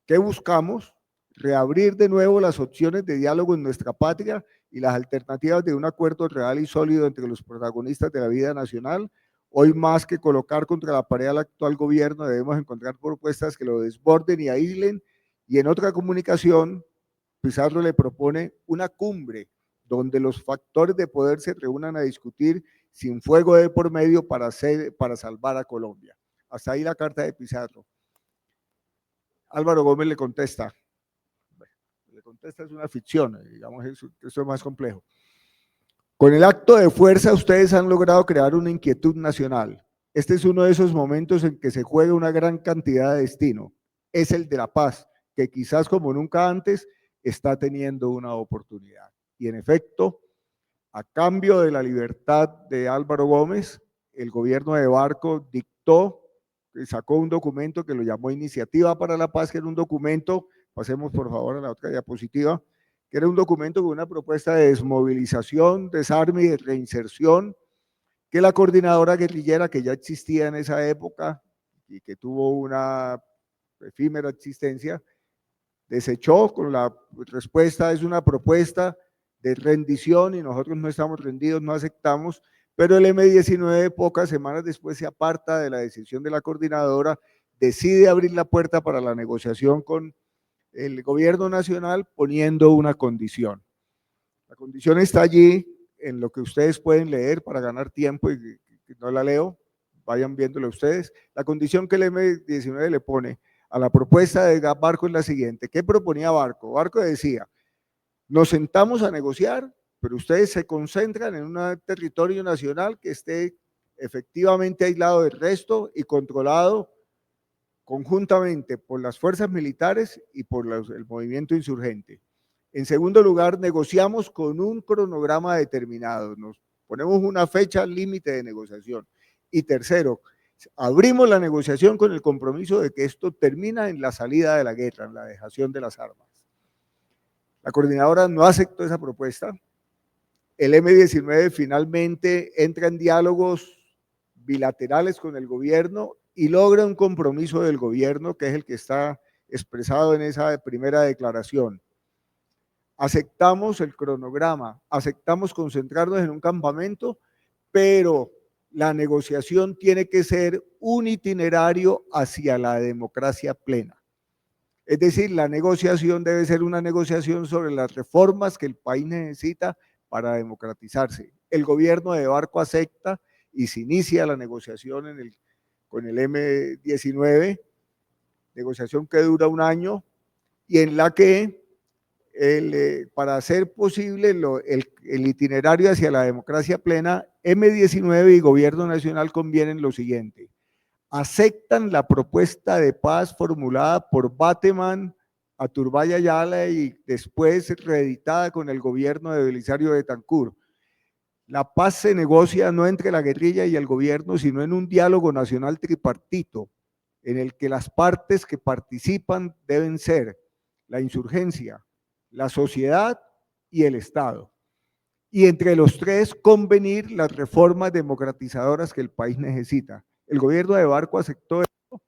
¿Qué buscamos? Reabrir de nuevo las opciones de diálogo en nuestra patria y las alternativas de un acuerdo real y sólido entre los protagonistas de la vida nacional. Hoy, más que colocar contra la pared al actual gobierno, debemos encontrar propuestas que lo desborden y aíslen. Y en otra comunicación, Pizarro le propone una cumbre donde los factores de poder se reúnan a discutir sin fuego de por medio para salvar a Colombia. Hasta ahí la carta de Pizarro. Álvaro Gómez le contesta, es una ficción, digamos, eso es más complejo. Con el acto de fuerza ustedes han logrado crear una inquietud nacional. Este es uno de esos momentos en que se juega una gran cantidad de destino. Es el de la paz, que quizás como nunca antes está teniendo una oportunidad. Y en efecto, a cambio de la libertad de Álvaro Gómez, el gobierno de Barco sacó un documento que lo llamó Iniciativa para la Paz, que era un documento, pasemos por favor a la otra diapositiva, que era un documento con una propuesta de desmovilización, desarme y de reinserción, que la coordinadora guerrillera, que ya existía en esa época y que tuvo una efímera existencia, desechó con la respuesta: es una propuesta de rendición y nosotros no estamos rendidos, no aceptamos. Pero el M-19, pocas semanas después, se aparta de la decisión de la coordinadora, decide abrir la puerta para la negociación con el gobierno nacional, poniendo una condición. La condición está allí en lo que ustedes pueden leer para ganar tiempo, y no la leo, vayan viéndola ustedes. La condición que el M-19 le pone a la propuesta de Barco es la siguiente. ¿Qué proponía Barco? Barco decía: nos sentamos a negociar, pero ustedes se concentran en un territorio nacional que esté efectivamente aislado del resto y controlado conjuntamente por las fuerzas militares y por el movimiento insurgente. En segundo lugar, negociamos con un cronograma determinado, nos ponemos una fecha límite de negociación. Y tercero, abrimos la negociación con el compromiso de que esto termina en la salida de la guerra, en la dejación de las armas. La coordinadora no aceptó esa propuesta. El M-19 finalmente entra en diálogos bilaterales con el gobierno y logra un compromiso del gobierno, que es el que está expresado en esa primera declaración. aceptamos el cronograma, aceptamos concentrarnos en un campamento, pero la negociación tiene que ser un itinerario hacia la democracia plena. Es decir, la negociación debe ser una negociación sobre las reformas que el país necesita para democratizarse. El gobierno de Barco acepta y se inicia la negociación con el M-19, negociación que dura un año y en la que para hacer posible el itinerario hacia la democracia plena, M-19 y Gobierno Nacional convienen lo siguiente: aceptan la propuesta de paz formulada por Bateman, Aturbay Ayala y después reeditada con el gobierno de Belisario Betancur. La paz se negocia no entre la guerrilla y el gobierno, sino en un diálogo nacional tripartito, en el que las partes que participan deben ser la insurgencia, la sociedad y el Estado. Y entre los tres convenir las reformas democratizadoras que el país necesita. El gobierno de Barco aceptó esto.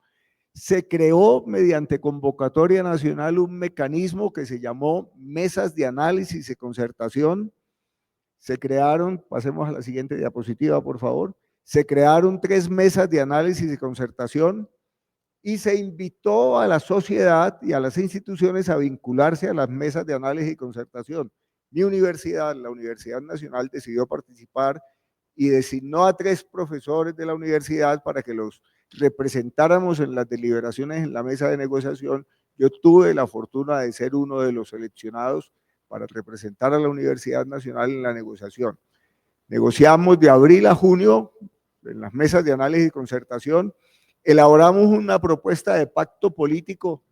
Se creó mediante convocatoria nacional un mecanismo que se llamó mesas de análisis y concertación. Se crearon, pasemos a la siguiente diapositiva, por favor. Se crearon 3 mesas de análisis y concertación y se invitó a la sociedad y a las instituciones a vincularse a las mesas de análisis y concertación. Mi universidad, la Universidad Nacional, decidió participar y designó a 3 profesores de la universidad para que los representáramos en las deliberaciones en la mesa de negociación. Yo tuve la fortuna de ser uno de los seleccionados para representar a la Universidad Nacional en la negociación. Negociamos de abril a junio en las mesas de análisis y concertación. Elaboramos una propuesta de pacto político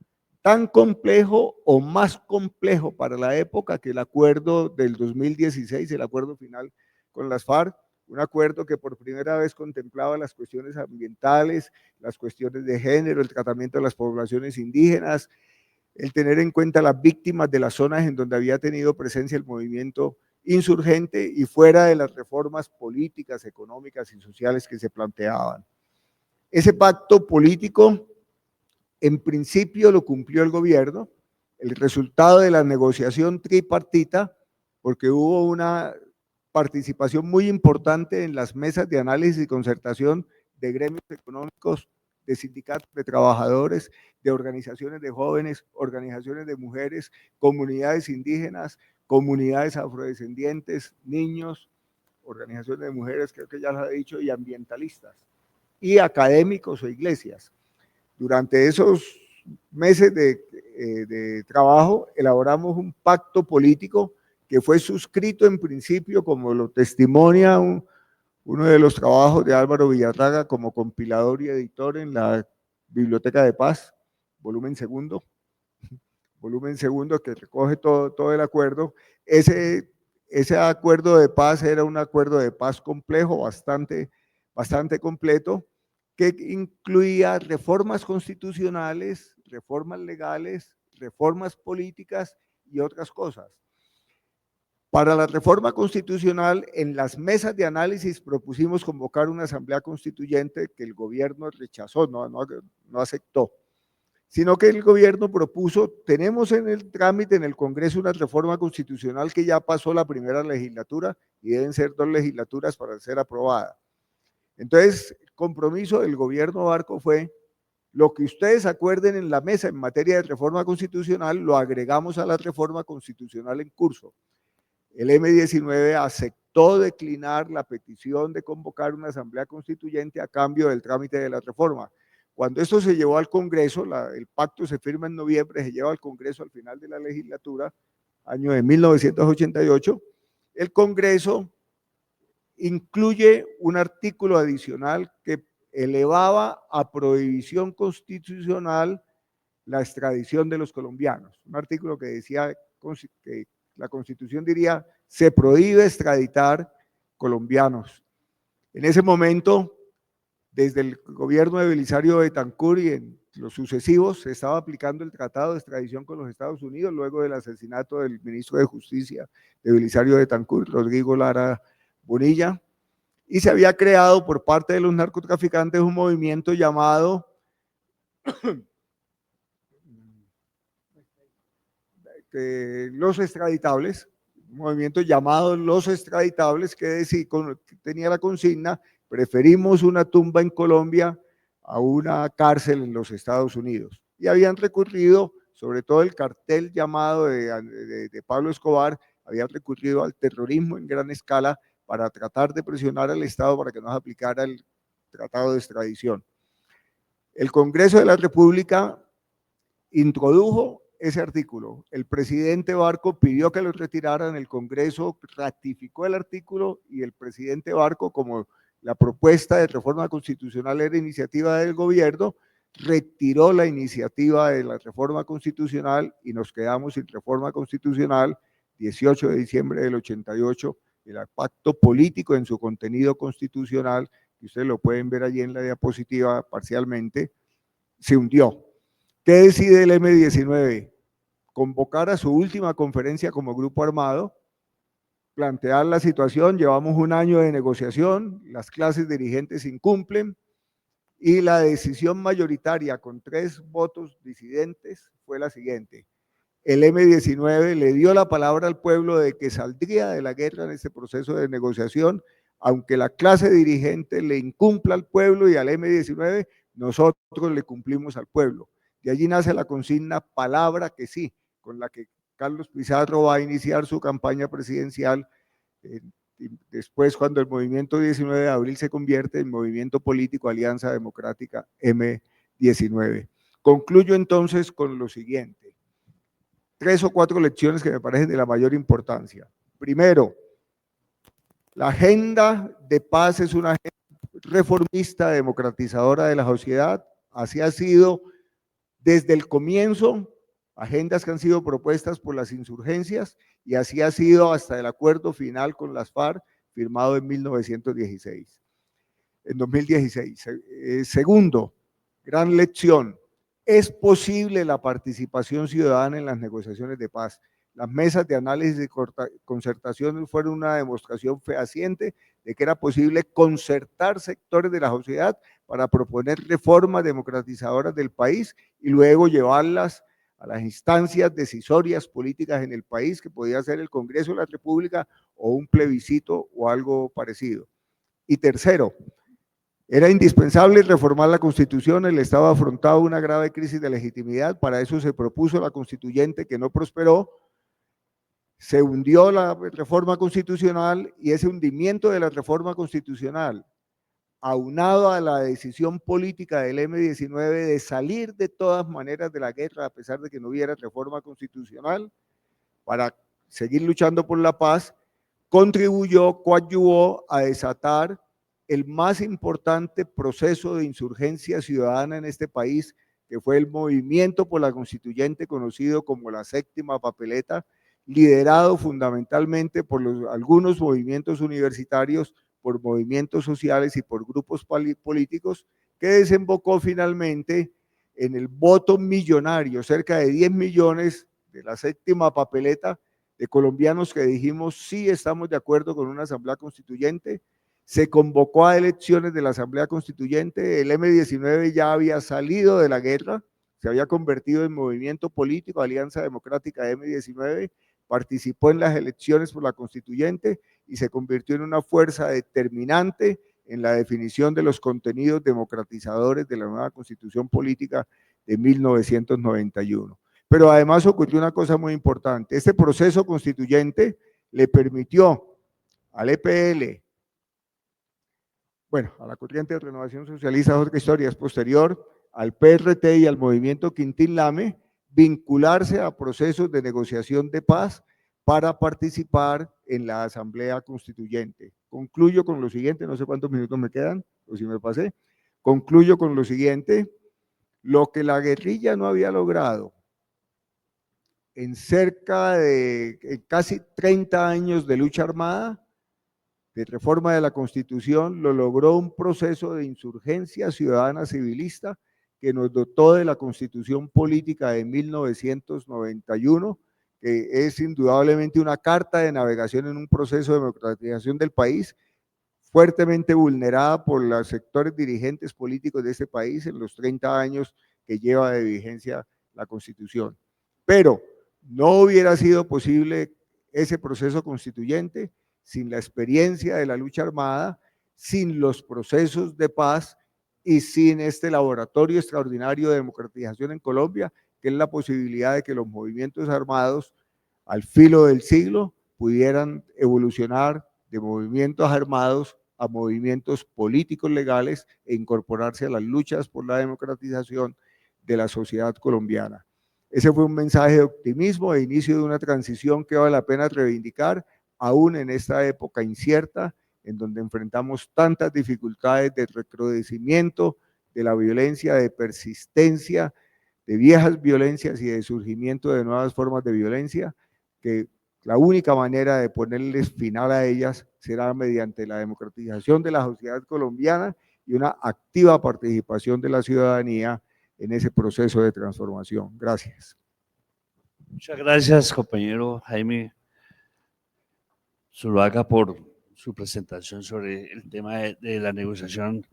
tan complejo o más complejo para la época que el acuerdo del 2016, el acuerdo final con las FARC, un acuerdo que por primera vez contemplaba las cuestiones ambientales, las cuestiones de género, el tratamiento de las poblaciones indígenas, el tener en cuenta las víctimas de las zonas en donde había tenido presencia el movimiento insurgente y fuera de las reformas políticas, económicas y sociales que se planteaban. Ese pacto político, en principio, lo cumplió el gobierno. El resultado de la negociación tripartita, porque hubo una participación muy importante en las mesas de análisis y concertación de gremios económicos, de sindicatos de trabajadores, de organizaciones de jóvenes, organizaciones de mujeres, comunidades indígenas, comunidades afrodescendientes, niños, organizaciones de mujeres, creo que ya lo he dicho, y ambientalistas, y académicos o iglesias. Durante esos meses de trabajo elaboramos un pacto político que fue suscrito en principio, como lo testimonia uno de los trabajos de Álvaro Villarraga como compilador y editor en la Biblioteca de Paz, volumen segundo que recoge todo el acuerdo. Ese acuerdo de paz era un acuerdo de paz complejo, bastante completo, que incluía reformas constitucionales, reformas legales, reformas políticas y otras cosas. Para la reforma constitucional, en las mesas de análisis propusimos convocar una asamblea constituyente que el gobierno rechazó, no aceptó, sino que el gobierno propuso, tenemos en el trámite en el Congreso una reforma constitucional que ya pasó la primera legislatura y deben ser 2 legislaturas para ser aprobada. Entonces, el compromiso del gobierno Barco fue, lo que ustedes acuerden en la mesa en materia de reforma constitucional, lo agregamos a la reforma constitucional en curso. El M-19 aceptó declinar la petición de convocar una asamblea constituyente a cambio del trámite de la reforma. Cuando esto se llevó al Congreso, el pacto se firma en noviembre, se lleva al Congreso al final de la legislatura, año de 1988, el Congreso incluye un artículo adicional que elevaba a prohibición constitucional la extradición de los colombianos. Un artículo que decía que la Constitución diría, se prohíbe extraditar colombianos. En ese momento, desde el gobierno de Belisario Betancur y en los sucesivos, se estaba aplicando el tratado de extradición con los Estados Unidos luego del asesinato del ministro de Justicia de Belisario Betancur, Rodrigo Lara Bonilla, y se había creado por parte de los narcotraficantes un movimiento llamado que los extraditables, un movimiento llamado Los Extraditables, que tenía la consigna: preferimos una tumba en Colombia a una cárcel en los Estados Unidos. Y habían recurrido, sobre todo el cartel llamado de Pablo Escobar, había recurrido al terrorismo en gran escala para tratar de presionar al Estado para que no se aplicara el tratado de extradición. El Congreso de la República introdujo ese artículo. El presidente Barco pidió que lo retiraran, el Congreso ratificó el artículo y el presidente Barco, como la propuesta de reforma constitucional era iniciativa del gobierno, retiró la iniciativa de la reforma constitucional y nos quedamos sin reforma constitucional. 18 de diciembre del 88, el pacto político en su contenido constitucional, que ustedes lo pueden ver allí en la diapositiva parcialmente, se hundió. ¿Qué decide el M-19? Convocar a su última conferencia como grupo armado, plantear la situación: llevamos un año de negociación, las clases dirigentes incumplen, y la decisión mayoritaria con 3 votos disidentes fue la siguiente: el M-19 le dio la palabra al pueblo de que saldría de la guerra en este proceso de negociación, aunque la clase dirigente le incumpla al pueblo y al M-19, nosotros le cumplimos al pueblo. De allí nace la consigna palabra que sí, con la que Carlos Pizarro va a iniciar su campaña presidencial, después cuando el movimiento 19 de abril se convierte en movimiento político Alianza Democrática M-19. Concluyo entonces con lo siguiente: 3 o 4 lecciones que me parecen de la mayor importancia. Primero, la agenda de paz es una agenda reformista, democratizadora de la sociedad. Así ha sido desde el comienzo, agendas que han sido propuestas por las insurgencias, y así ha sido hasta el acuerdo final con las FARC, firmado en 2016. Segundo, gran lección: es posible la participación ciudadana en las negociaciones de paz. Las mesas de análisis y concertación fueron una demostración fehaciente de que era posible concertar sectores de la sociedad para proponer reformas democratizadoras del país y luego llevarlas a las instancias decisorias políticas en el país, que podía ser el Congreso de la República o un plebiscito o algo parecido. Y tercero, era indispensable reformar la Constitución. El Estado afrontaba una grave crisis de legitimidad. Para eso se propuso la constituyente, que no prosperó. Se hundió la reforma constitucional, y ese hundimiento de la reforma constitucional, aunado a la decisión política del M-19 de salir de todas maneras de la guerra, a pesar de que no hubiera reforma constitucional, para seguir luchando por la paz, coadyuvó a desatar el más importante proceso de insurgencia ciudadana en este país, que fue el movimiento por la constituyente, conocido como la Séptima Papeleta, liderado fundamentalmente por algunos movimientos universitarios, por movimientos sociales y por grupos políticos, que desembocó finalmente en el voto millonario, cerca de 10 millones de la Séptima Papeleta, de colombianos que dijimos sí estamos de acuerdo con una asamblea constituyente. Se convocó a elecciones de la asamblea constituyente. El M-19 ya había salido de la guerra, se había convertido en movimiento político, Alianza Democrática M-19, participó en las elecciones por la constituyente y se convirtió en una fuerza determinante en la definición de los contenidos democratizadores de la nueva constitución política de 1991. Pero además ocurrió una cosa muy importante: este proceso constituyente le permitió al EPL, bueno, a la corriente de Renovación Socialista, otra historia es posterior, al PRT y al movimiento Quintín Lame, vincularse a procesos de negociación de paz para participar en la Asamblea Constituyente. Concluyo con lo siguiente, no sé cuántos minutos me quedan, o si me pasé. Concluyo con lo siguiente: lo que la guerrilla no había logrado en cerca de casi 30 años de lucha armada, de reforma de la Constitución, lo logró un proceso de insurgencia ciudadana civilista que nos dotó de la Constitución Política de 1991, que es indudablemente una carta de navegación en un proceso de democratización del país, fuertemente vulnerada por los sectores dirigentes políticos de este país en los 30 años que lleva de vigencia la Constitución. Pero No hubiera sido posible ese proceso constituyente sin la experiencia de la lucha armada, sin los procesos de paz y sin este laboratorio extraordinario de democratización en Colombia, que es la posibilidad de que los movimientos armados al filo del siglo pudieran evolucionar de movimientos armados a movimientos políticos legales e incorporarse a las luchas por la democratización de la sociedad colombiana. Ese fue un mensaje de optimismo e inicio de una transición que vale la pena reivindicar, aún en esta época incierta, en donde enfrentamos tantas dificultades de recrudecimiento de la violencia, de persistencia, de viejas violencias y de surgimiento de nuevas formas de violencia, que la única manera de ponerles final a ellas será mediante la democratización de la sociedad colombiana y una activa participación de la ciudadanía en ese proceso de transformación. Gracias. Muchas gracias, compañero Jaime Zuluaga, por su presentación sobre el tema de la negociación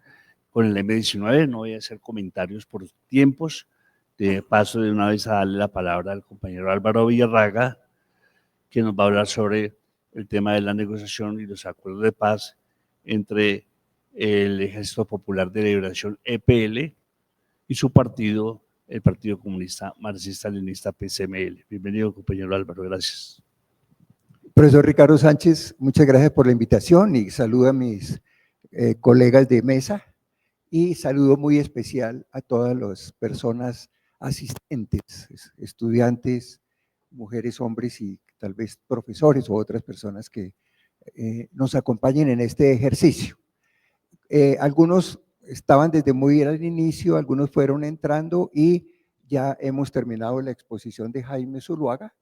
con el M-19. No voy a hacer comentarios por tiempos. De paso, de una vez a darle la palabra al compañero Álvaro Villarraga, que nos va a hablar sobre el tema de la negociación y los acuerdos de paz entre el Ejército Popular de Liberación, EPL, y su partido, el Partido Comunista Marxista-Leninista, PCML. Bienvenido, compañero Álvaro, gracias. Profesor Ricardo Sánchez, muchas gracias por la invitación y saludo a mis colegas de mesa y saludo muy especial a todas las personas asistentes, estudiantes, mujeres, hombres y tal vez profesores o otras personas que nos acompañen en este ejercicio. Algunos estaban desde muy al inicio, algunos fueron entrando y ya hemos terminado la exposición de Jaime Zuluaga,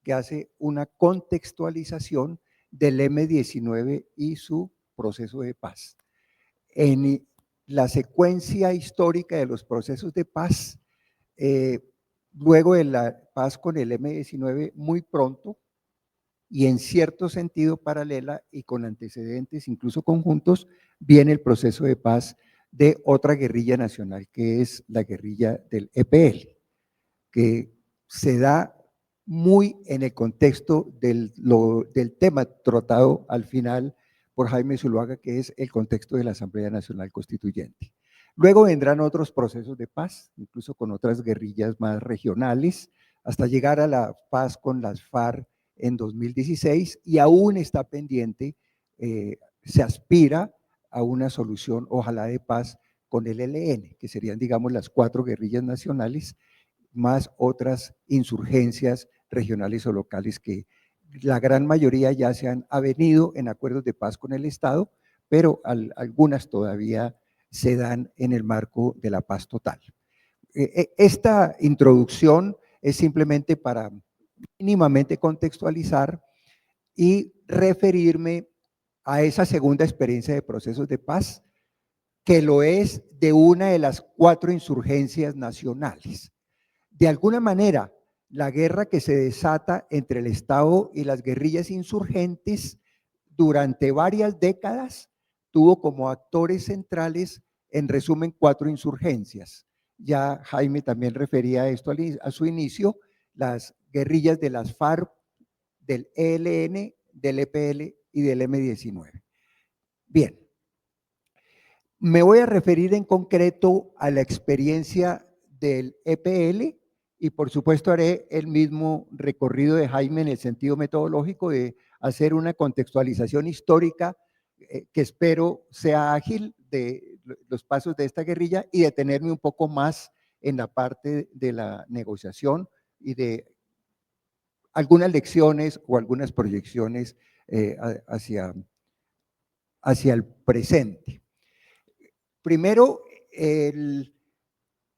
que hace una contextualización del M-19 y su proceso de paz. En la secuencia histórica de los procesos de paz, luego de la paz con el M-19, muy pronto, y en cierto sentido paralela y con antecedentes incluso conjuntos, viene el proceso de paz de otra guerrilla nacional, que es la guerrilla del EPL, que se da muy en el contexto del tema tratado al final por Jaime Zuluaga, que es el contexto de la Asamblea Nacional Constituyente. Luego vendrán otros procesos de paz, incluso con otras guerrillas más regionales, hasta llegar a la paz con las FARC en 2016, y aún está pendiente, se aspira a una solución, ojalá de paz, con el ELN, que serían, digamos, las 4 guerrillas nacionales, más otras insurgencias regionales o locales que la gran mayoría ya se han avenido en acuerdos de paz con el Estado, pero algunas todavía se dan en el marco de la paz total. Esta introducción es simplemente para mínimamente contextualizar y referirme a esa segunda experiencia de procesos de paz, que lo es de una de las 4 insurgencias nacionales. De alguna manera, la guerra que se desata entre el Estado y las guerrillas insurgentes durante varias décadas tuvo como actores centrales, en resumen, 4 insurgencias. Ya Jaime también refería a esto a su inicio, las guerrillas de las FARC, del ELN, del EPL y del M-19. Bien, me voy a referir en concreto a la experiencia del EPL y por supuesto haré el mismo recorrido de Jaime en el sentido metodológico de hacer una contextualización histórica que espero sea ágil de los pasos de esta guerrilla y detenerme un poco más en la parte de la negociación y de algunas lecciones o algunas proyecciones hacia el presente. Primero, el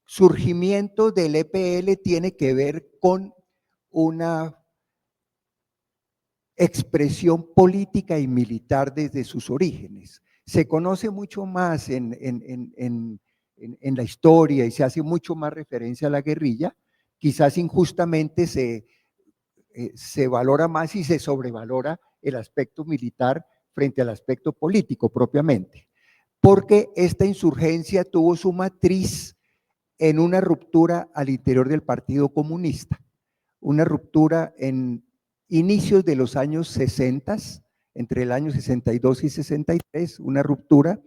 surgimiento del EPL tiene que ver con una expresión política y militar desde sus orígenes. Se conoce mucho más en la historia y se hace mucho más referencia a la guerrilla, quizás injustamente se valora más y se sobrevalora el aspecto militar frente al aspecto político propiamente, porque esta insurgencia tuvo su matriz en una ruptura al interior del Partido Comunista, una ruptura en inicios de los años 60, entre el año 62 y 63, una ruptura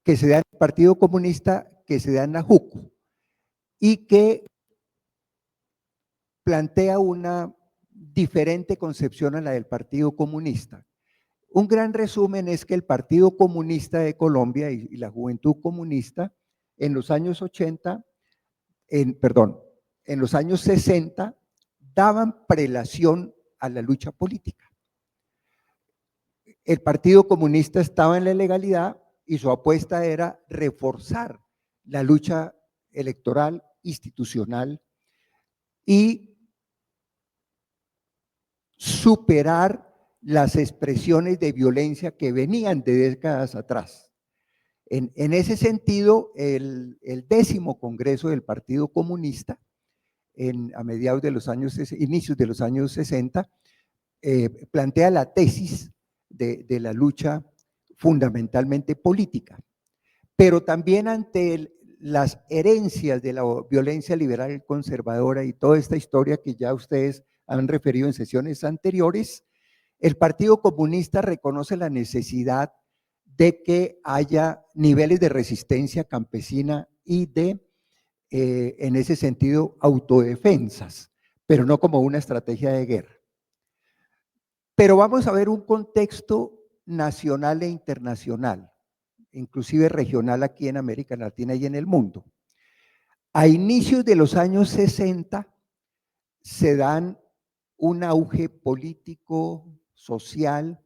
que se da en el Partido Comunista, que se da en la JUCO, y que plantea una diferente concepción a la del Partido Comunista. Un gran resumen es que el Partido Comunista de Colombia y la Juventud Comunista en los años 80, en los años 60, daban prelación a la lucha política. El Partido Comunista estaba en la ilegalidad y su apuesta era reforzar la lucha electoral, institucional y superar las expresiones de violencia que venían de décadas atrás. En ese sentido, el 10º Congreso del Partido Comunista, a mediados de los años, inicios de los años 60, plantea la tesis de la lucha fundamentalmente política, pero también ante las herencias de la violencia liberal conservadora y toda esta historia que ya ustedes han referido en sesiones anteriores, el Partido Comunista reconoce la necesidad de que haya niveles de resistencia campesina y de, en ese sentido, autodefensas, pero no como una estrategia de guerra. Pero vamos a ver un contexto nacional e internacional, inclusive regional aquí en América Latina y en el mundo. A inicios de los años 60 se dan un auge político, social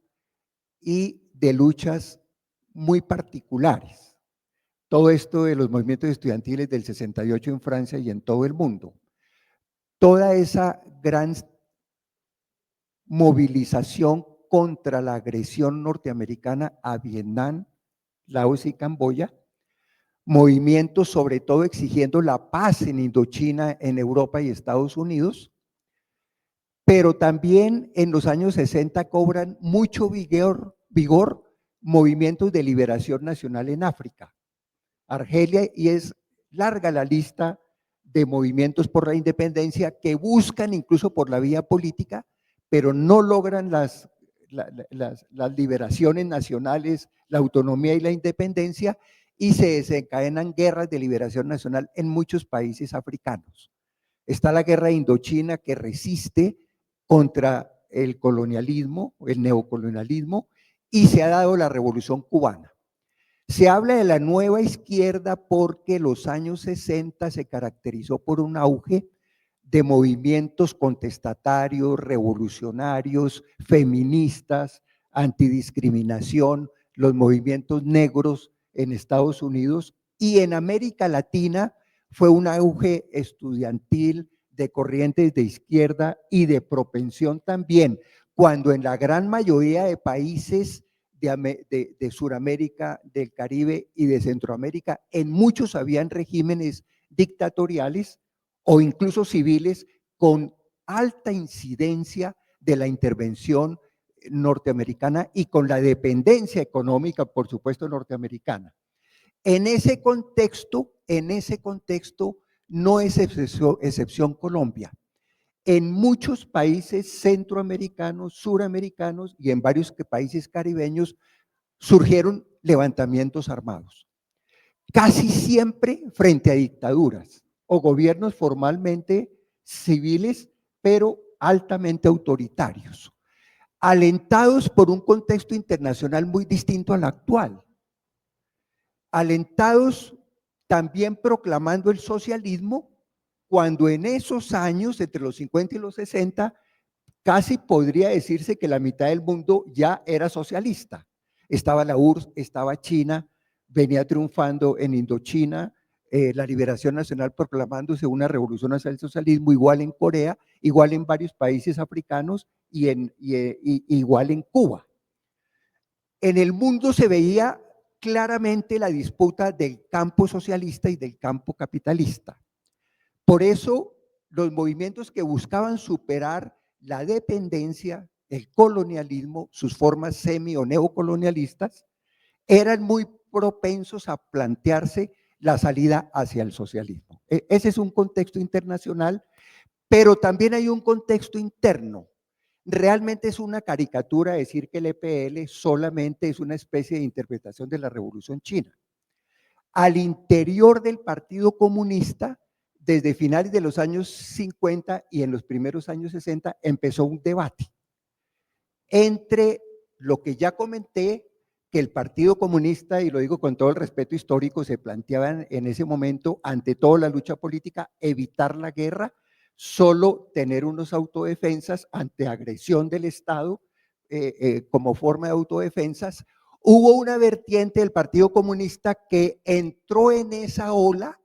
y de luchas muy particulares. Todo esto de los movimientos estudiantiles del 68 en Francia y en todo el mundo. Toda esa gran movilización contra la agresión norteamericana a Vietnam, Laos y Camboya, movimientos sobre todo exigiendo la paz en Indochina, en Europa y Estados Unidos, pero también en los años 60 cobran mucho vigor movimientos de liberación nacional en África, Argelia, y es larga la lista de movimientos por la independencia que buscan incluso por la vía política, pero no logran las liberaciones nacionales, la autonomía y la independencia, y se desencadenan guerras de liberación nacional en muchos países africanos. Está la guerra de Indochina, que resiste contra el colonialismo, el neocolonialismo, y se ha dado la revolución cubana. Se habla de la nueva izquierda porque los años 60 se caracterizó por un auge de movimientos contestatarios, revolucionarios, feministas, antidiscriminación, los movimientos negros en Estados Unidos, y en América Latina fue un auge estudiantil de corrientes de izquierda y de propensión también, cuando en la gran mayoría de países de Sudamérica, del Caribe y de Centroamérica, en muchos habían regímenes dictatoriales o incluso civiles con alta incidencia de la intervención norteamericana y con la dependencia económica, por supuesto, norteamericana. En ese contexto no es excepción Colombia. En muchos países centroamericanos, suramericanos y en varios países caribeños surgieron levantamientos armados, casi siempre frente a dictaduras o gobiernos formalmente civiles, pero altamente autoritarios, alentados por un contexto internacional muy distinto al actual, alentados también proclamando el socialismo, cuando en esos años, entre los 50 y los 60, casi podría decirse que la mitad del mundo ya era socialista. Estaba la URSS, estaba China, venía triunfando en Indochina, la liberación nacional proclamándose una revolución hacia el socialismo, igual en Corea, igual en varios países africanos y igual en Cuba. En el mundo se veía claramente la disputa del campo socialista y del campo capitalista. Por eso, los movimientos que buscaban superar la dependencia, el colonialismo, sus formas semi o neocolonialistas, eran muy propensos a plantearse la salida hacia el socialismo. Ese es un contexto internacional, pero también hay un contexto interno. Realmente es una caricatura decir que el EPL solamente es una especie de interpretación de la Revolución China. Al interior del Partido Comunista, desde finales de los años 50 y en los primeros años 60, empezó un debate entre lo que ya comenté, que el Partido Comunista, y lo digo con todo el respeto histórico, se planteaban en ese momento, ante todo la lucha política, evitar la guerra, solo tener unos autodefensas ante agresión del Estado como forma de autodefensas. Hubo una vertiente del Partido Comunista que entró en esa ola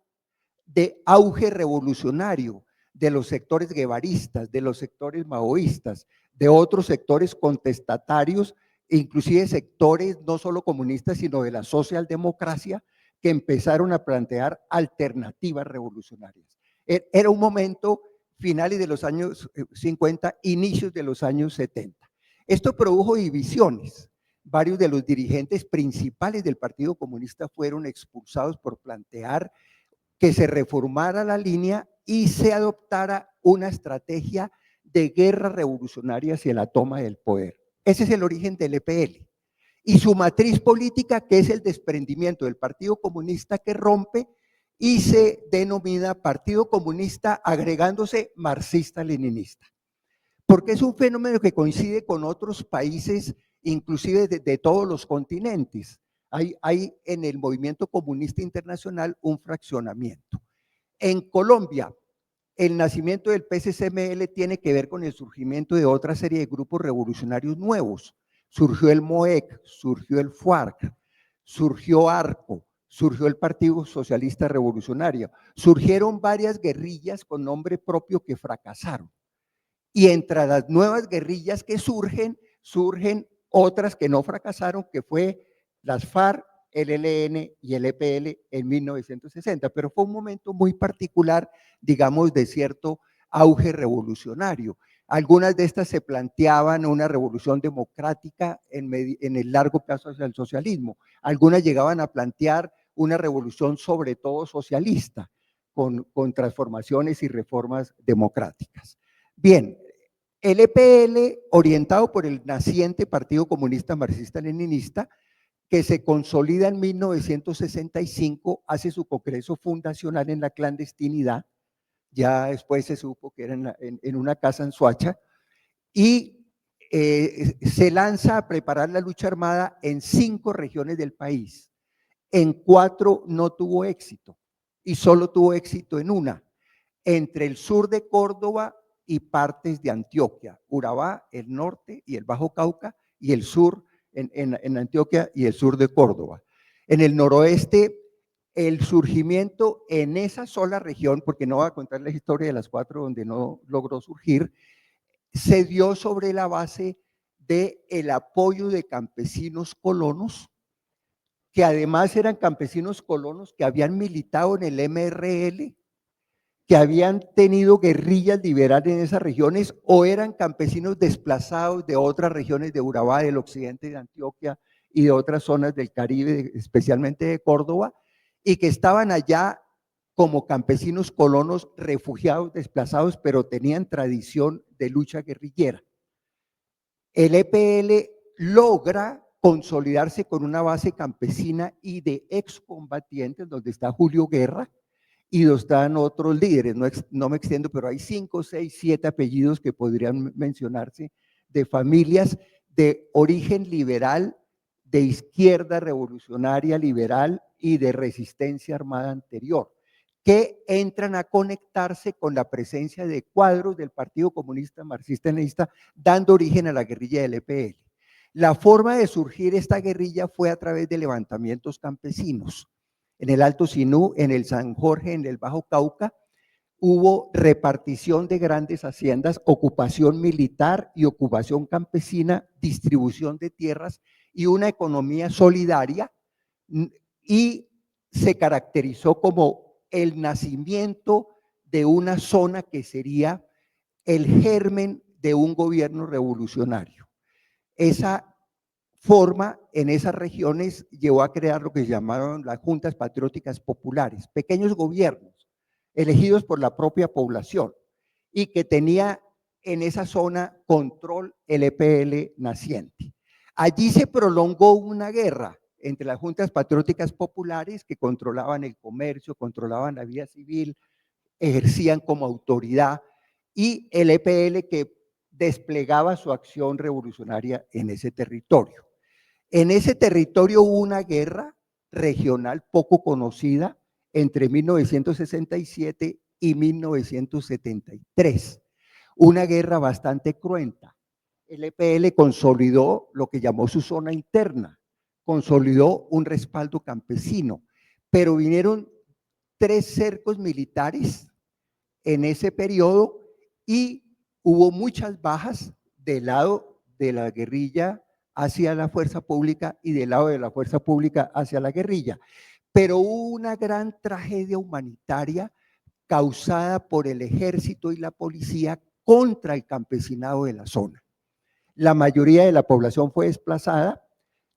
de auge revolucionario de los sectores guevaristas, de los sectores maoístas, de otros sectores contestatarios, inclusive sectores no solo comunistas, sino de la socialdemocracia, que empezaron a plantear alternativas revolucionarias. Era un momento finales de los años 50, inicios de los años 70. Esto produjo divisiones. Varios de los dirigentes principales del Partido Comunista fueron expulsados por plantear que se reformara la línea y se adoptara una estrategia de guerra revolucionaria hacia la toma del poder. Ese es el origen del EPL. Y su matriz política, que es el desprendimiento del Partido Comunista que rompe y se denomina Partido Comunista agregándose marxista-leninista. Porque es un fenómeno que coincide con otros países, inclusive de todos los continentes. Hay en el movimiento comunista internacional un fraccionamiento. En Colombia, el nacimiento del PSCML tiene que ver con el surgimiento de otra serie de grupos revolucionarios nuevos. Surgió el MOEC, surgió el FARC, surgió ARCO, surgió el Partido Socialista Revolucionario. Surgieron varias guerrillas con nombre propio que fracasaron. Y entre las nuevas guerrillas que surgen otras que no fracasaron, que fue las FARC, el ELN y el EPL en 1960, pero fue un momento muy particular, digamos, de cierto auge revolucionario. Algunas de estas se planteaban una revolución democrática en el largo plazo hacia el socialismo. Algunas llegaban a plantear una revolución sobre todo socialista, con transformaciones y reformas democráticas. Bien, el EPL, orientado por el naciente Partido Comunista Marxista-Leninista, que se consolida en 1965, hace su congreso fundacional en la clandestinidad, ya después se supo que era en una casa en Soacha, y se lanza a preparar la lucha armada en 5 regiones del país. En 4 no tuvo éxito, y solo tuvo éxito en una, entre el sur de Córdoba y partes de Antioquia, Urabá, el norte y el Bajo Cauca, y el sur en Antioquia y el sur de Córdoba. En el noroeste, el surgimiento en esa sola región, porque no voy a contar la historia de las 4 donde no logró surgir, se dio sobre la base del apoyo de campesinos colonos, que además eran campesinos colonos que habían militado en el MRL, que habían tenido guerrillas liberales en esas regiones o eran campesinos desplazados de otras regiones de Urabá, del occidente de Antioquia y de otras zonas del Caribe, especialmente de Córdoba, y que estaban allá como campesinos colonos refugiados, desplazados, pero tenían tradición de lucha guerrillera. El EPL logra consolidarse con una base campesina y de excombatientes, donde está Julio Guerra, y están otros líderes, no me extiendo, pero hay 5, 6, 7 apellidos que podrían mencionarse de familias de origen liberal, de izquierda revolucionaria liberal y de resistencia armada anterior, que entran a conectarse con la presencia de cuadros del Partido Comunista Marxista-Leninista, dando origen a la guerrilla del EPL. La forma de surgir esta guerrilla fue a través de levantamientos campesinos. En el Alto Sinú, en el San Jorge, en el Bajo Cauca, hubo repartición de grandes haciendas, ocupación militar y ocupación campesina, distribución de tierras y una economía solidaria, y se caracterizó como el nacimiento de una zona que sería el germen de un gobierno revolucionario. Esa forma en esas regiones llevó a crear lo que se llamaron las juntas patrióticas populares, pequeños gobiernos elegidos por la propia población y que tenía en esa zona control el EPL naciente. Allí se prolongó una guerra entre las juntas patrióticas populares que controlaban el comercio, controlaban la vida civil, ejercían como autoridad, y el EPL que desplegaba su acción revolucionaria en ese territorio. En ese territorio hubo una guerra regional poco conocida entre 1967 y 1973, una guerra bastante cruenta. El EPL consolidó lo que llamó su zona interna, consolidó un respaldo campesino, pero vinieron 3 cercos militares en ese periodo y hubo muchas bajas del lado de la guerrilla hacia la fuerza pública y del lado de la fuerza pública hacia la guerrilla. Pero hubo una gran tragedia humanitaria causada por el ejército y la policía contra el campesinado de la zona. La mayoría de la población fue desplazada,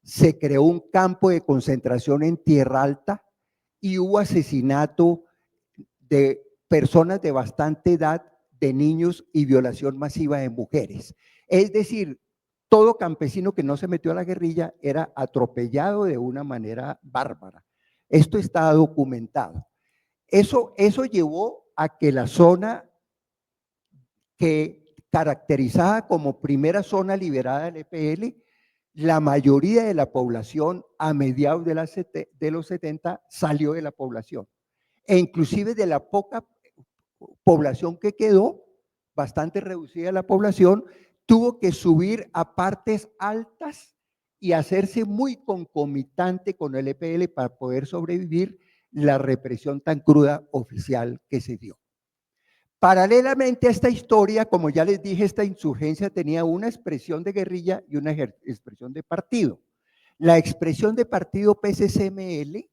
se creó un campo de concentración en Tierra Alta y hubo asesinato de personas de bastante edad, de niños y violación masiva de mujeres. Es decir, todo campesino que no se metió a la guerrilla era atropellado de una manera bárbara. Esto está documentado. Eso llevó a que la zona que caracterizada como primera zona liberada del EPL, la mayoría de la población a mediados de los 70 salió de la población. E inclusive de la poca población que quedó, bastante reducida la población, tuvo que subir a partes altas y hacerse muy concomitante con el EPL para poder sobrevivir la represión tan cruda oficial que se dio. Paralelamente a esta historia, como ya les dije, esta insurgencia tenía una expresión de guerrilla y una expresión de partido. La expresión de partido PSCML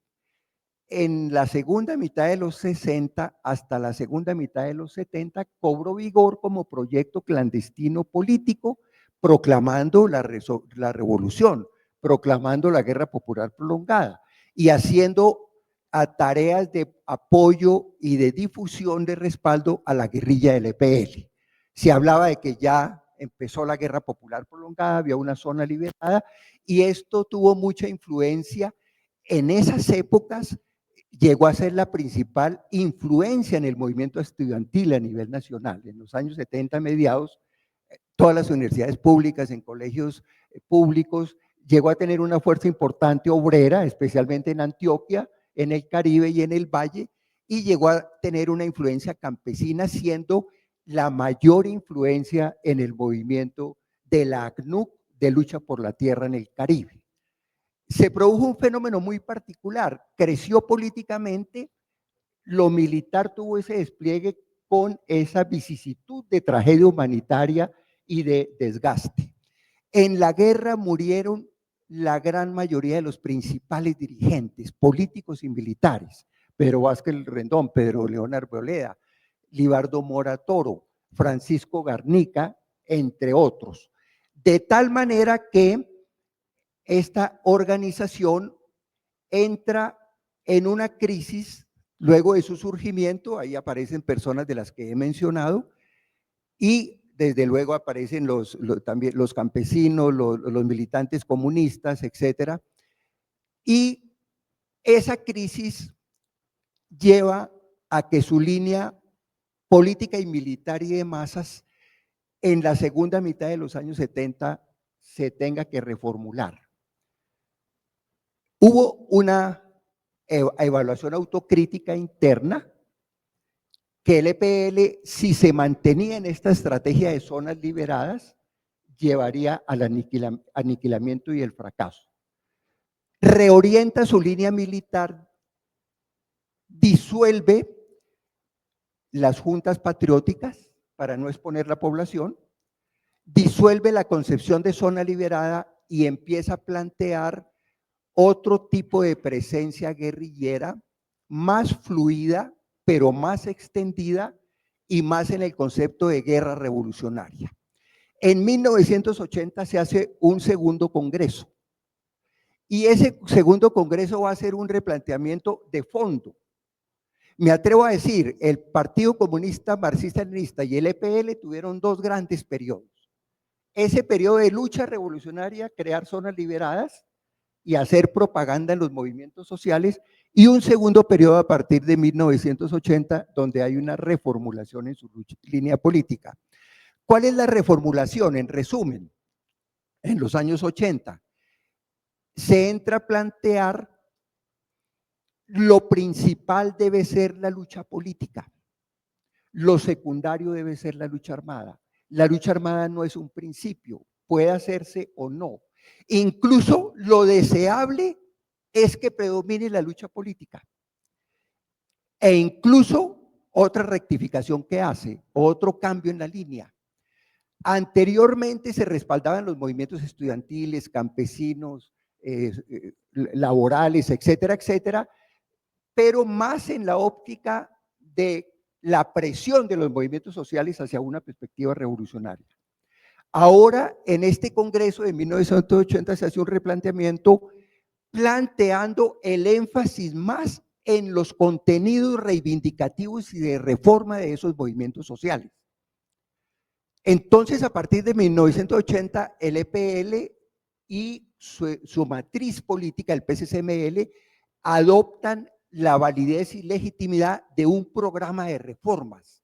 en la segunda mitad de los 60 hasta la segunda mitad de los 70 cobró vigor como proyecto clandestino político, proclamando la revolución, proclamando la guerra popular prolongada y haciendo a tareas de apoyo y de difusión de respaldo a la guerrilla del EPL. Se hablaba de que ya empezó la guerra popular prolongada, había una zona liberada, y esto tuvo mucha influencia en esas épocas. Llegó a ser la principal influencia en el movimiento estudiantil a nivel nacional. En los años 70 mediados, todas las universidades públicas, en colegios públicos, llegó a tener una fuerza importante obrera, especialmente en Antioquia, en el Caribe y en el Valle, y llegó a tener una influencia campesina, siendo la mayor influencia en el movimiento de la ACNUC de lucha por la tierra en el Caribe. Se produjo un fenómeno muy particular, creció políticamente, lo militar tuvo ese despliegue con esa vicisitud de tragedia humanitaria y de desgaste. En la guerra murieron la gran mayoría de los principales dirigentes políticos y militares: Pedro Vázquez Rendón, Pedro León Arboleda, Libardo Mora Toro, Francisco Garnica, entre otros. De tal manera que esta organización entra en una crisis luego de su surgimiento. Ahí aparecen personas de las que he mencionado y desde luego aparecen también los campesinos, los militantes comunistas, etcétera. Y esa crisis lleva a que su línea política y militar y de masas en la segunda mitad de los años 70 se tenga que reformular. Hubo una evaluación autocrítica interna que el EPL, si se mantenía en esta estrategia de zonas liberadas, llevaría al aniquilamiento y el fracaso. Reorienta su línea militar, disuelve las juntas patrióticas para no exponer la población, disuelve la concepción de zona liberada y empieza a plantear otro tipo de presencia guerrillera, más fluida, pero más extendida y más en el concepto de guerra revolucionaria. En 1980 se hace un segundo congreso y ese segundo congreso va a ser un replanteamiento de fondo. Me atrevo a decir, el Partido Comunista Marxista-Leninista y el EPL tuvieron dos grandes periodos. Ese periodo de lucha revolucionaria, crear zonas liberadas y hacer propaganda en los movimientos sociales, y un segundo periodo a partir de 1980, donde hay una reformulación en su línea política. ¿Cuál es la reformulación? En resumen, en los años 80, se entra a plantear lo principal debe ser la lucha política, lo secundario debe ser la lucha armada. La lucha armada no es un principio, puede hacerse o no. Incluso lo deseable es que predomine la lucha política. E incluso otra rectificación que hace, otro cambio en la línea. Anteriormente se respaldaban los movimientos estudiantiles, campesinos, laborales, etcétera, etcétera, pero más en la óptica de la presión de los movimientos sociales hacia una perspectiva revolucionaria. Ahora, en este Congreso de 1980 se hace un replanteamiento planteando el énfasis más en los contenidos reivindicativos y de reforma de esos movimientos sociales. Entonces, a partir de 1980, el EPL y su matriz política, el PCCML, adoptan la validez y legitimidad de un programa de reformas.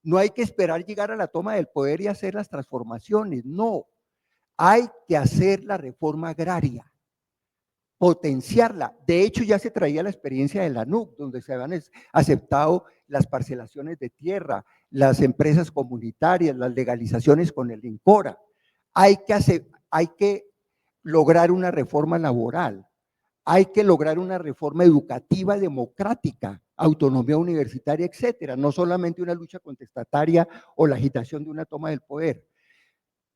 No hay que esperar llegar a la toma del poder y hacer las transformaciones, no. Hay que hacer la reforma agraria, potenciarla. De hecho, ya se traía la experiencia de la NUC, donde se habían aceptado las parcelaciones de tierra, las empresas comunitarias, las legalizaciones con el INCORA. Hay que lograr una reforma laboral, hay que lograr una reforma educativa democrática, autonomía universitaria, etcétera, no solamente una lucha contestataria o la agitación de una toma del poder.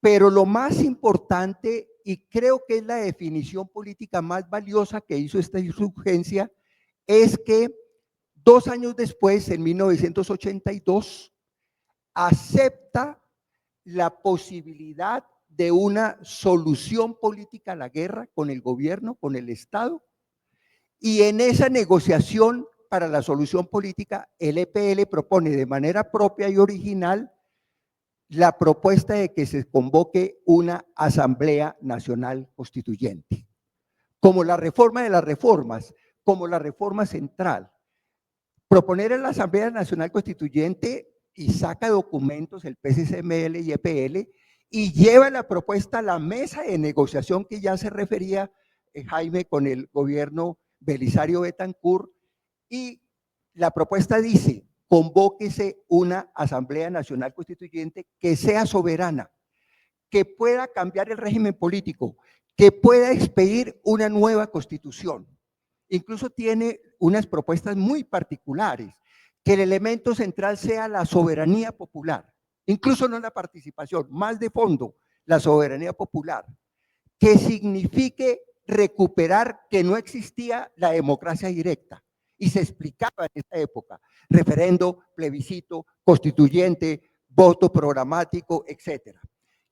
Pero lo más importante, y creo que es la definición política más valiosa que hizo esta insurgencia, es que 2 años después, en 1982, acepta la posibilidad de una solución política a la guerra con el gobierno, con el Estado, y en esa negociación para la solución política, el EPL propone de manera propia y original la propuesta de que se convoque una Asamblea Nacional Constituyente, como la reforma de las reformas, como la reforma central. Proponer a la Asamblea Nacional Constituyente y saca documentos el PCCML y EPL y lleva la propuesta a la mesa de negociación que ya se refería Jaime con el gobierno Belisario Betancur, y la propuesta dice: convóquese una Asamblea Nacional Constituyente que sea soberana, que pueda cambiar el régimen político, que pueda expedir una nueva constitución. Incluso tiene unas propuestas muy particulares, que el elemento central sea la soberanía popular, incluso no la participación, más de fondo, la soberanía popular, que signifique recuperar que no existía la democracia directa, y se explicaba en esta época: referendo, plebiscito, constituyente, voto programático, etcétera.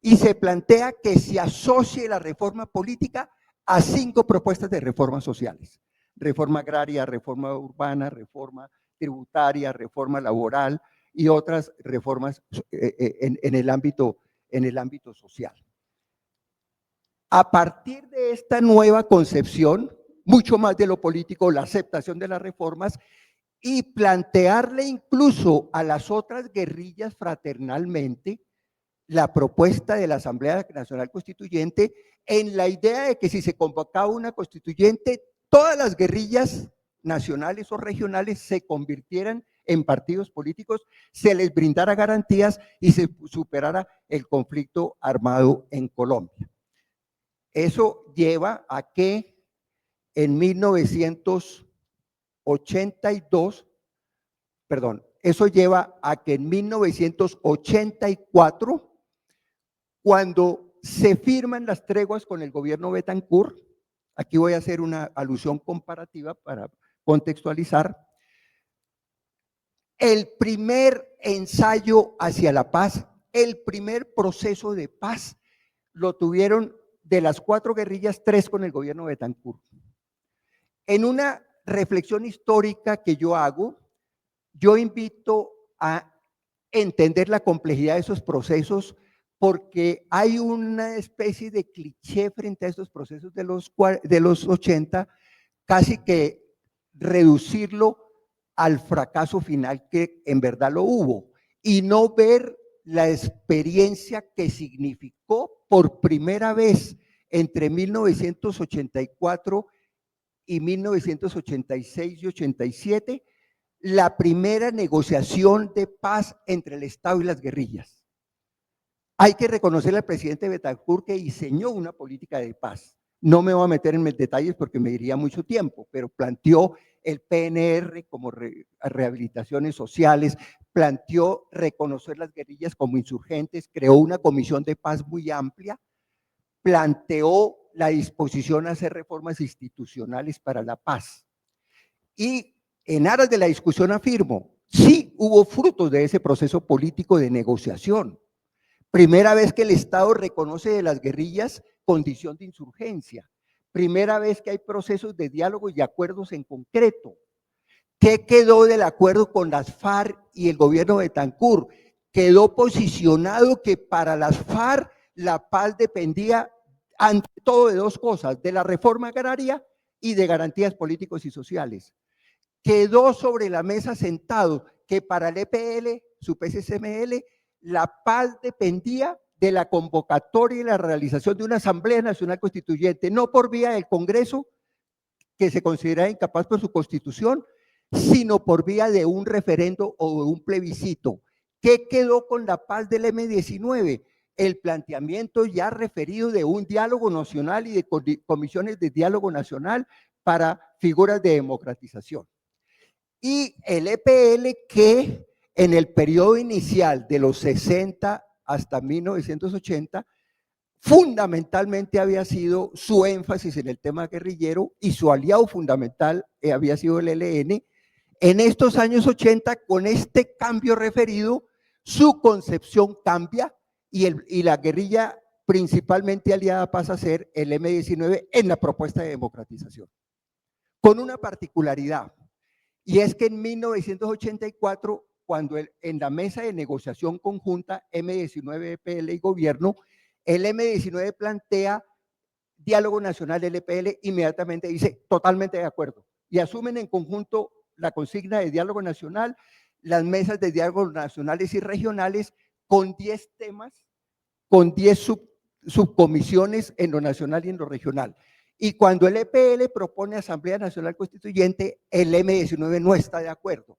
Y se plantea que se asocie la reforma política a 5 propuestas de reformas sociales: reforma agraria, reforma urbana, reforma tributaria, reforma laboral y otras reformas en el ámbito social. A partir de esta nueva concepción, mucho más de lo político, la aceptación de las reformas, y plantearle incluso a las otras guerrillas fraternalmente la propuesta de la Asamblea Nacional Constituyente, en la idea de que si se convocaba una constituyente, todas las guerrillas nacionales o regionales se convirtieran en partidos políticos, se les brindara garantías y se superara el conflicto armado en Colombia. Eso lleva a que en 1982, eso lleva a que en 1984, cuando se firman las treguas con el gobierno Betancur, aquí voy a hacer una alusión comparativa para contextualizar, el primer ensayo hacia la paz, el primer proceso de paz, lo tuvieron de las 4 guerrillas, 3 con el gobierno Betancur. En una reflexión histórica que yo hago, Yo invito a entender la complejidad de esos procesos porque hay una especie de cliché frente a estos procesos de los 80, casi que reducirlo al fracaso final que en verdad lo hubo y no ver la experiencia que significó por primera vez entre 1984 y 1986 y 87 la primera negociación de paz entre el Estado y las guerrillas. Hay que reconocerle al presidente Betancourt que diseñó una política de paz. No me voy a meter en detalles porque me iría mucho tiempo, pero planteó el PNR como rehabilitaciones sociales, planteó reconocer las guerrillas como insurgentes, creó una comisión de paz muy amplia, planteó la disposición a hacer reformas institucionales para la paz. Y en aras de la discusión afirmo, sí hubo frutos de ese proceso político de negociación. Primera vez que el Estado reconoce de las guerrillas condición de insurgencia. Primera vez que hay procesos de diálogo y acuerdos en concreto. ¿Qué quedó del acuerdo con las FARC y el gobierno de Betancourt? Quedó posicionado que para las FARC la paz dependía ante todo de dos cosas, de la reforma agraria y de garantías políticos y sociales. Quedó sobre la mesa sentado que para el EPL, su PSCML, la paz dependía de la convocatoria y la realización de una Asamblea Nacional Constituyente, no por vía del Congreso, que se considera incapaz por su constitución, sino por vía de un referendo o de un plebiscito. ¿Qué quedó con la paz del M-19? El planteamiento ya referido de un diálogo nacional y de comisiones de diálogo nacional para figuras de democratización. Y el EPL que en el periodo inicial de los 60 hasta 1980, fundamentalmente había sido su énfasis en el tema guerrillero y su aliado fundamental había sido el ELN. En estos años 80, con este cambio referido, su concepción cambia y la guerrilla principalmente aliada pasa a ser el M-19 en la propuesta de democratización. Con una particularidad, y es que en 1984, cuando en la mesa de negociación conjunta M-19, EPL y gobierno, el M-19 plantea diálogo nacional, el EPL inmediatamente dice totalmente de acuerdo y asumen en conjunto la consigna de diálogo nacional, las mesas de diálogo nacionales y regionales con 10 temas, con 10 subcomisiones en lo nacional y en lo regional. Y cuando el EPL propone Asamblea Nacional Constituyente, el M-19 no está de acuerdo.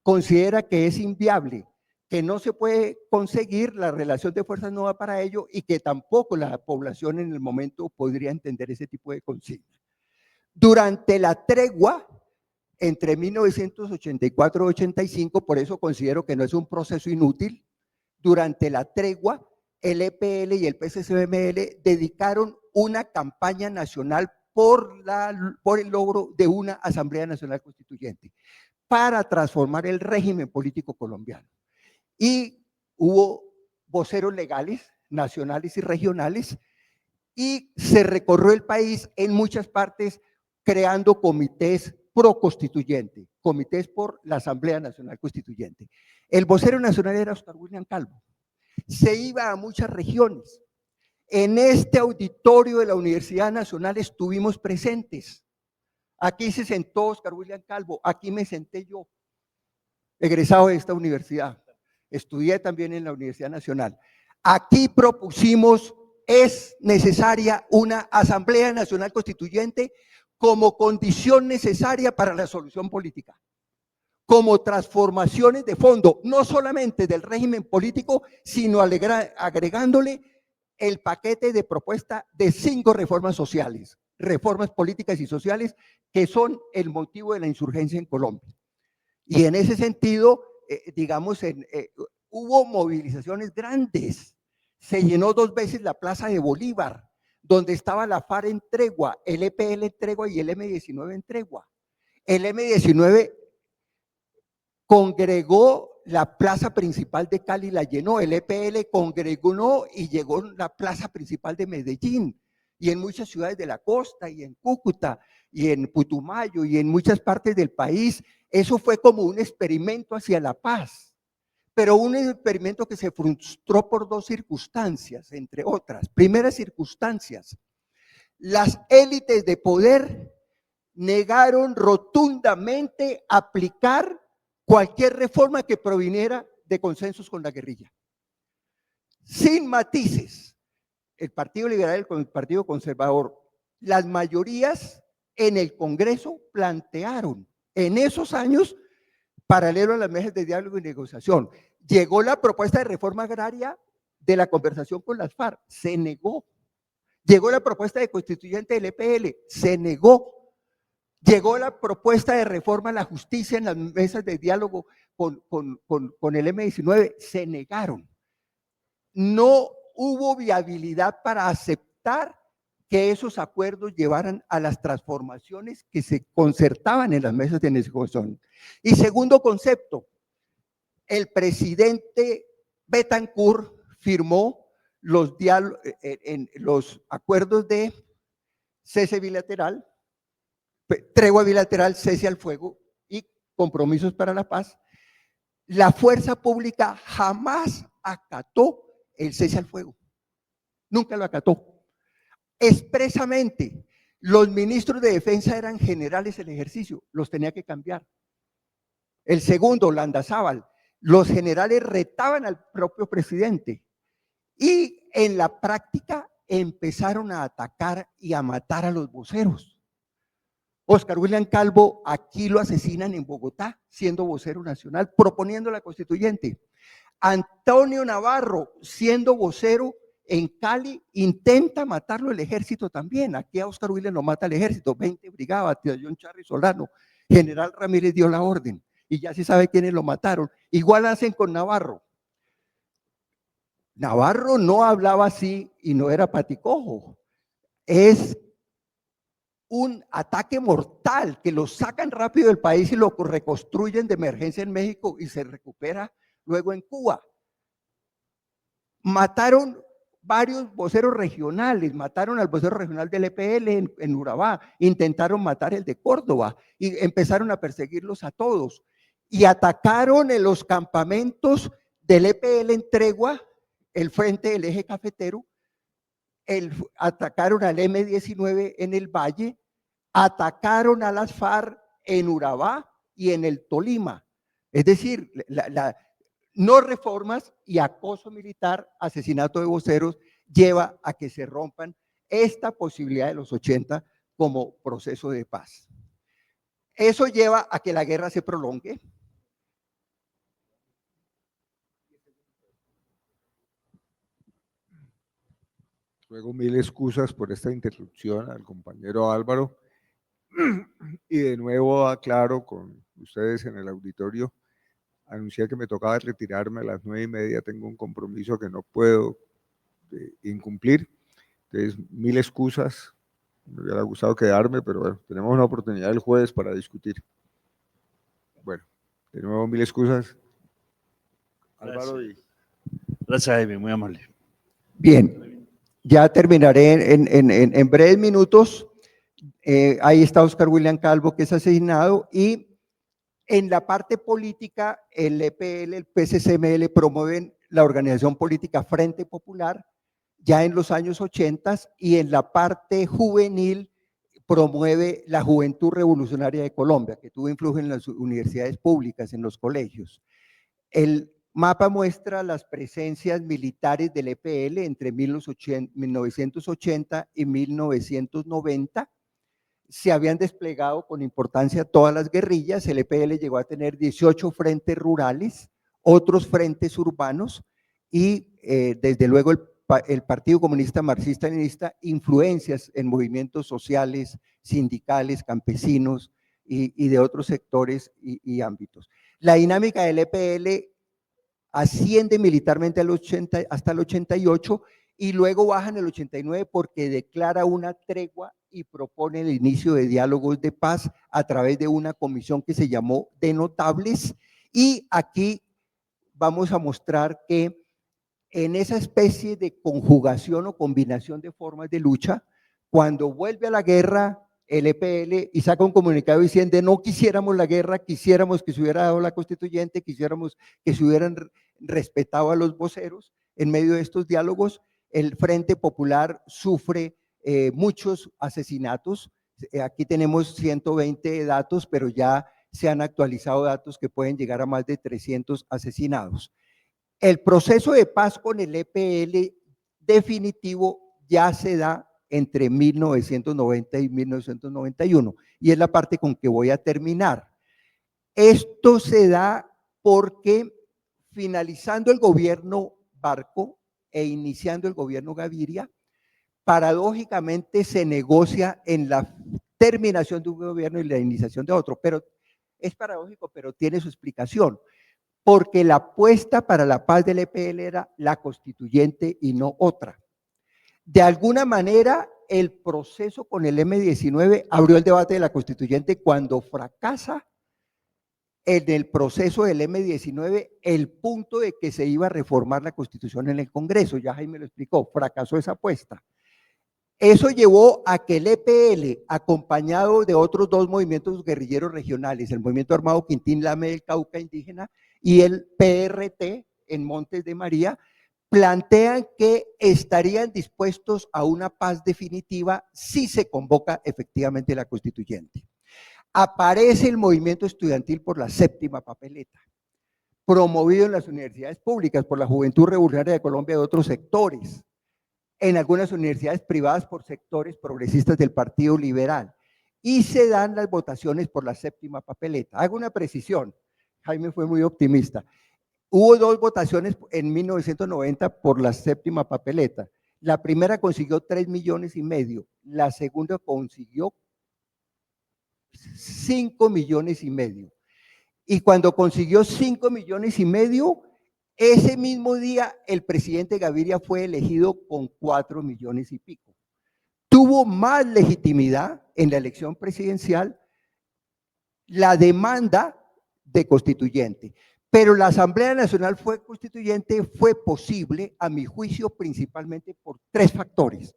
Considera que es inviable, que no se puede conseguir, la relación de fuerzas no va para ello y que tampoco la población en el momento podría entender ese tipo de consigna. Durante la tregua entre 1984 y 85, por eso considero que no es un proceso inútil, durante la tregua el EPL y el PSCML dedicaron una campaña nacional por el logro de una Asamblea Nacional Constituyente para transformar el régimen político colombiano. Y hubo voceros legales, nacionales y regionales, y se recorrió el país en muchas partes creando comités pro constituyente, comités por la Asamblea Nacional Constituyente. El vocero nacional era Oscar William Calvo. Se iba a muchas regiones. En este auditorio de la Universidad Nacional estuvimos presentes. Aquí se sentó Oscar William Calvo, aquí me senté yo, egresado de esta universidad. Estudié también en la Universidad Nacional. Aquí propusimos, es necesaria una Asamblea Nacional Constituyente como condición necesaria para la solución política, como transformaciones de fondo, no solamente del régimen político, sino agregándole el paquete de propuesta de 5 reformas sociales, reformas políticas y sociales que son el motivo de la insurgencia en Colombia. Y en ese sentido, digamos, hubo movilizaciones grandes. Se llenó 2 veces la Plaza de Bolívar, donde estaba la FARC en tregua, el EPL en tregua y el M-19 en tregua. El M-19 congregó la plaza principal de Cali, la llenó, el EPL congregó y llegó a la plaza principal de Medellín. y en muchas ciudades de la costa, y en Cúcuta, y en Putumayo, y en muchas partes del país. Eso fue como un experimento hacia la paz, pero un experimento que se frustró por dos circunstancias, entre otras. Primeras circunstancias, las élites de poder negaron rotundamente aplicar cualquier reforma que proviniera de consensos con la guerrilla, sin matices. El Partido Liberal con el Partido Conservador, las mayorías en el Congreso plantearon en esos años, paralelo a las mesas de diálogo y negociación, llegó la propuesta de reforma agraria de la conversación con las FARC, se negó. Llegó la propuesta de constituyente del EPL, se negó. Llegó la propuesta de reforma a la justicia en las mesas de diálogo con el M-19, se negaron. No hubo viabilidad para aceptar que esos acuerdos llevaran a las transformaciones que se concertaban en las mesas de negociación. Y segundo concepto, el presidente Betancourt firmó los acuerdos de cese bilateral, tregua bilateral, cese al fuego y compromisos para la paz. La fuerza pública jamás acató el cese al fuego, nunca lo acató. Expresamente, los ministros de defensa eran generales del ejercicio, los tenía que cambiar. El segundo, Landazábal, los generales retaban al propio presidente y en la práctica empezaron a atacar y a matar a los voceros. Óscar William Calvo aquí lo asesinan en Bogotá, siendo vocero nacional, proponiendo la constituyente. Antonio Navarro, siendo vocero en Cali, intenta matarlo el ejército también. Aquí a Óscar William lo mata el ejército, 20 brigadas, batallón Charri Solano, general Ramírez dio la orden y ya se sabe quiénes lo mataron. Igual hacen con Navarro. Navarro no hablaba así y no era paticojo. Es un ataque mortal que lo sacan rápido del país y lo reconstruyen de emergencia en México y se recupera luego en Cuba. Mataron varios voceros regionales, mataron al vocero regional del EPL en Urabá, intentaron matar el de Córdoba y empezaron a perseguirlos a todos. Y atacaron en los campamentos del EPL en Tregua, el frente del eje cafetero, atacaron al M-19 en el Valle, atacaron a las FARC en Urabá y en el Tolima. Es decir, no reformas y acoso militar, asesinato de voceros, lleva a que se rompan esta posibilidad de los 80 como proceso de paz. Eso lleva a que la guerra se prolongue. Luego, mil excusas por esta interrupción al compañero Álvaro. Y de nuevo aclaro con ustedes en el auditorio, anuncié que me tocaba retirarme a las 9:30, tengo un compromiso que no puedo incumplir. Entonces, mil excusas, me hubiera gustado quedarme, pero bueno, tenemos una oportunidad el jueves para discutir. Bueno, de nuevo mil excusas. Álvaro. Gracias, Jaime, muy amable. Bien, ya terminaré en breves minutos. Ahí está Óscar William Calvo, que es asesinado, y en la parte política, el EPL, el PCCML promueven la organización política Frente Popular ya en los años 80 y en la parte juvenil promueve la Juventud Revolucionaria de Colombia, que tuvo influjo en las universidades públicas, en los colegios. El mapa muestra las presencias militares del EPL entre 1980 y 1990. Se habían desplegado con importancia todas las guerrillas. El EPL llegó a tener 18 frentes rurales, otros frentes urbanos y desde luego el Partido Comunista Marxista-Leninista, influencias en movimientos sociales, sindicales, campesinos y de otros sectores y ámbitos. La dinámica del EPL asciende militarmente hasta el 88 y luego baja en el 89 porque declara una tregua y propone el inicio de diálogos de paz a través de una comisión que se llamó de notables. Y aquí vamos a mostrar que en esa especie de conjugación o combinación de formas de lucha, Cuando vuelve a la guerra, el EPL y saca un comunicado diciendo no quisiéramos la guerra, quisiéramos que se hubiera dado la constituyente, quisiéramos que se hubieran respetado a los voceros. En medio de estos diálogos, el Frente Popular sufre muchos asesinatos. Aquí tenemos 120 datos, pero ya se han actualizado datos que pueden llegar a más de 300 asesinados. El proceso de paz con el EPL definitivo ya se da entre 1990 y 1991, y es la parte con que voy a terminar. Esto se da porque finalizando el gobierno Barco e iniciando el gobierno Gaviria, paradójicamente se negocia en la terminación de un gobierno y la iniciación de otro, pero es paradójico, pero tiene su explicación, porque la apuesta para la paz del EPL era la constituyente y no otra. De alguna manera, el proceso con el M-19 abrió el debate de la constituyente cuando fracasa en el proceso del M-19 el punto de que se iba a reformar la constitución en el Congreso. Ya Jaime lo explicó, fracasó esa apuesta. Eso llevó a que el EPL, acompañado de otros dos movimientos guerrilleros regionales, el Movimiento Armado Quintín Lame del Cauca Indígena y el PRT en Montes de María, plantean que estarían dispuestos a una paz definitiva si se convoca efectivamente la constituyente. Aparece el movimiento estudiantil por la séptima papeleta, promovido en las universidades públicas por la Juventud Revolucionaria de Colombia y de otros sectores, en algunas universidades privadas por sectores progresistas del Partido Liberal, y se dan las votaciones por la séptima papeleta. Hago una precisión, Jaime fue muy optimista. Hubo dos votaciones en 1990 por la séptima papeleta. La primera consiguió 3,5 millones, la segunda consiguió 5,5 millones. Y cuando consiguió 5,5 millones, ese mismo día el presidente Gaviria fue elegido con 4 millones y pico. Tuvo más legitimidad en la elección presidencial la demanda de constituyente. Pero la Asamblea Nacional Constituyente fue posible, a mi juicio, principalmente por 3 factores.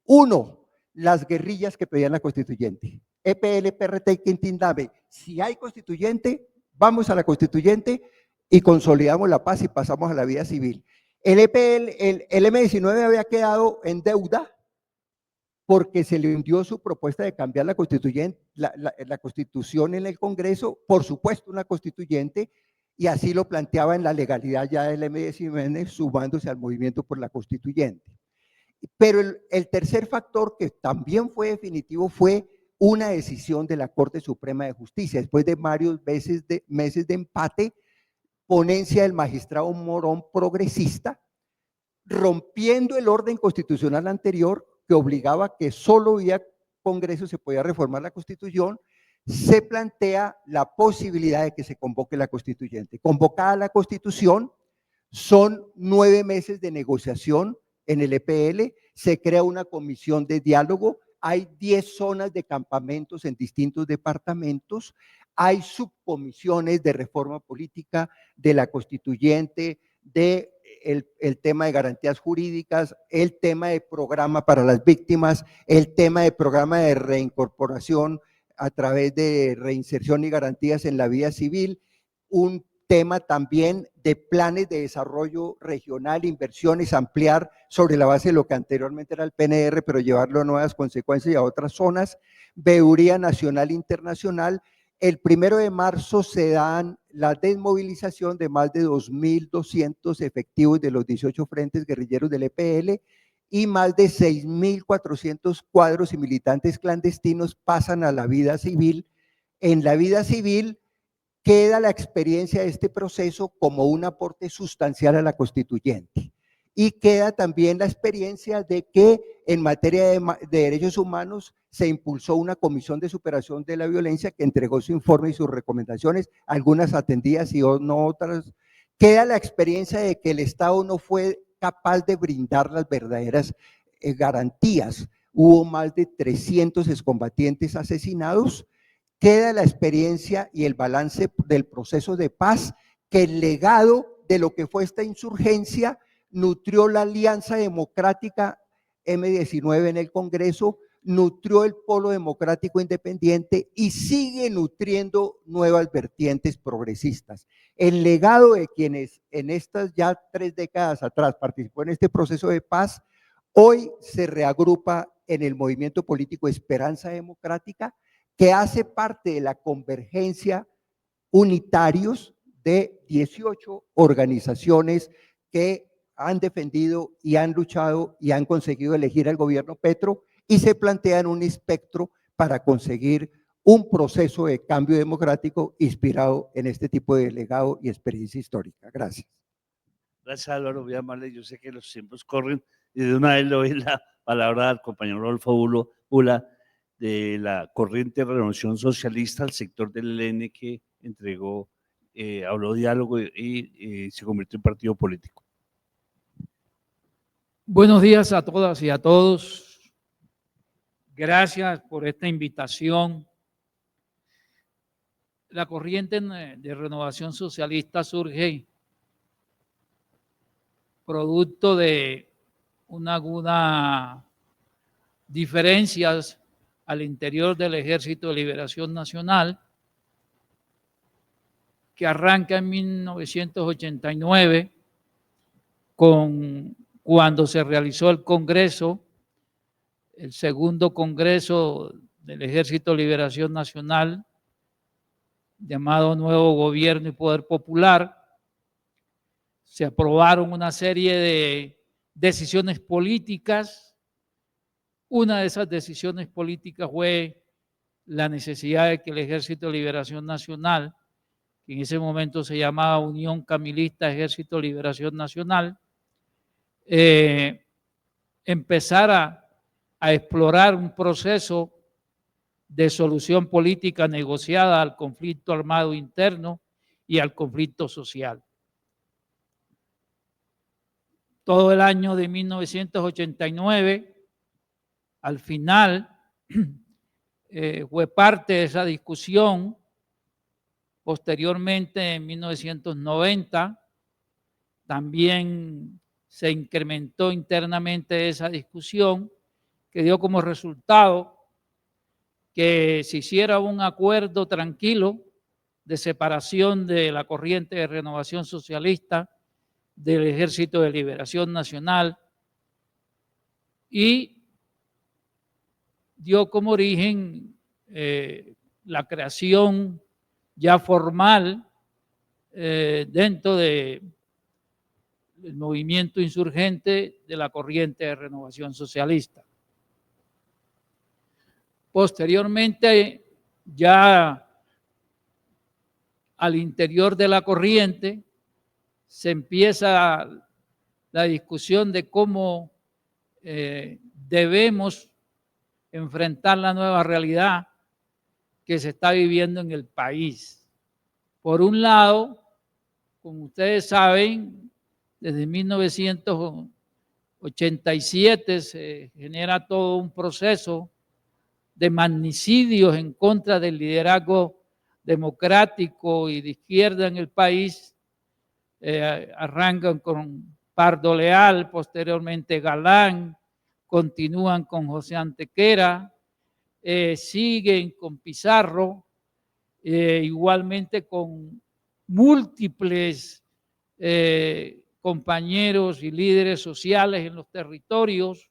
Uno, las guerrillas que pedían la constituyente. EPL, PRT y Quintín Lame. Si hay constituyente, vamos a la constituyente y consolidamos la paz y pasamos a la vida civil. El EPL, el M-19 había quedado en deuda porque se le hundió su propuesta de cambiar la constitución en el Congreso, por supuesto una constituyente, y así lo planteaba en la legalidad ya del M-19, sumándose al movimiento por la constituyente. Pero el tercer factor, que también fue definitivo, fue una decisión de la Corte Suprema de Justicia, después de varios meses de empate, ponencia del magistrado Morón progresista, rompiendo el orden constitucional anterior que obligaba que solo vía Congreso se podía reformar la Constitución, se plantea la posibilidad de que se convoque la constituyente. Convocada la Constitución, son 9 meses de negociación en el EPL, se crea una comisión de diálogo, hay 10 zonas de campamentos en distintos departamentos, hay subcomisiones de reforma política, de la constituyente, de el tema de garantías jurídicas, el tema de programa para las víctimas, el tema de programa de reincorporación a través de reinserción y garantías en la vida civil, un tema también de planes de desarrollo regional, inversiones, ampliar sobre la base de lo que anteriormente era el PNR, pero llevarlo a nuevas consecuencias y a otras zonas, veeduría nacional e internacional. El 1 de marzo se dan la desmovilización de más de 2,200 efectivos de los 18 frentes guerrilleros del EPL y más de 6,400 cuadros y militantes clandestinos pasan a la vida civil. En la vida civil queda la experiencia de este proceso como un aporte sustancial a la constituyente. Y queda también la experiencia de que en materia de derechos humanos se impulsó una comisión de superación de la violencia que entregó su informe y sus recomendaciones, algunas atendidas y no otras. Queda la experiencia de que el Estado no fue capaz de brindar las verdaderas garantías. Hubo más de 300 excombatientes asesinados. Queda la experiencia y el balance del proceso de paz, que el legado de lo que fue esta insurgencia nutrió la Alianza Democrática M-19 en el Congreso, nutrió el polo democrático independiente y sigue nutriendo nuevas vertientes progresistas. El legado de quienes en estas ya 3 décadas atrás participó en este proceso de paz, hoy se reagrupa en el movimiento político Esperanza Democrática, que hace parte de la convergencia unitarios de 18 organizaciones que han defendido y han luchado y han conseguido elegir al gobierno Petro y se plantean un espectro para conseguir un proceso de cambio democrático inspirado en este tipo de legado y experiencia histórica. Gracias. Gracias, Álvaro, muy amable. Yo sé que los tiempos corren y de una vez le doy la palabra al compañero Rodolfo Bula de la corriente de Renovación Socialista al sector del ELN que entregó, habló diálogo y se convirtió en partido político. Buenos días a todas y a todos. Gracias por esta invitación. La corriente de Renovación Socialista surge producto de algunas diferencias al interior del Ejército de Liberación Nacional, que arranca en 1989 cuando se realizó el Congreso, el segundo Congreso del Ejército de Liberación Nacional, llamado Nuevo Gobierno y Poder Popular. Se aprobaron una serie de decisiones políticas. Una de esas decisiones políticas fue la necesidad de que el Ejército de Liberación Nacional, que en ese momento se llamaba Unión Camilista Ejército de Liberación Nacional, empezara a explorar un proceso de solución política negociada al conflicto armado interno y al conflicto social. Todo el año de 1989, al final, fue parte de esa discusión. Posteriormente, en 1990, también se incrementó internamente esa discusión, que dio como resultado que se hiciera un acuerdo tranquilo de separación de la corriente de Renovación Socialista del Ejército de Liberación Nacional y dio como origen la creación ya formal dentro del movimiento insurgente de la corriente de Renovación Socialista. Posteriormente, ya al interior de la corriente, se empieza la discusión de cómo debemos enfrentar la nueva realidad que se está viviendo en el país. Por un lado, como ustedes saben, desde 1987 se genera todo un proceso de magnicidios en contra del liderazgo democrático y de izquierda en el país. Arrancan con Pardo Leal, posteriormente Galán, continúan con José Antequera, siguen con Pizarro, igualmente con múltiples compañeros y líderes sociales en los territorios,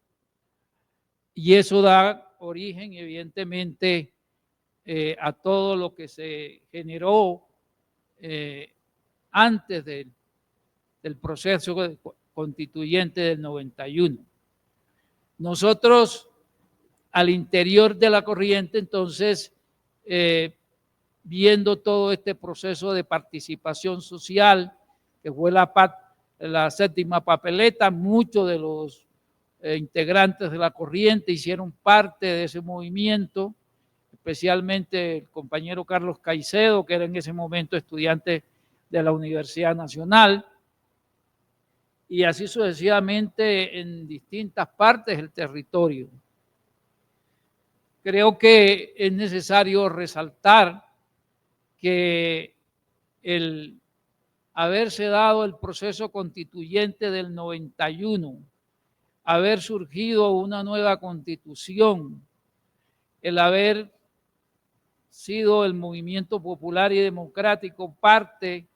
y eso da origen evidentemente a todo lo que se generó antes del proceso constituyente del 91. Nosotros, al interior de la corriente, entonces, viendo todo este proceso de participación social, que fue la séptima papeleta, muchos de los integrantes de la corriente hicieron parte de ese movimiento, especialmente el compañero Carlos Caicedo, que era en ese momento estudiante de la Universidad Nacional, y así sucesivamente en distintas partes del territorio. Creo que es necesario resaltar que el haberse dado el proceso constituyente del 91, haber surgido una nueva constitución el haber sido el movimiento popular y democrático parte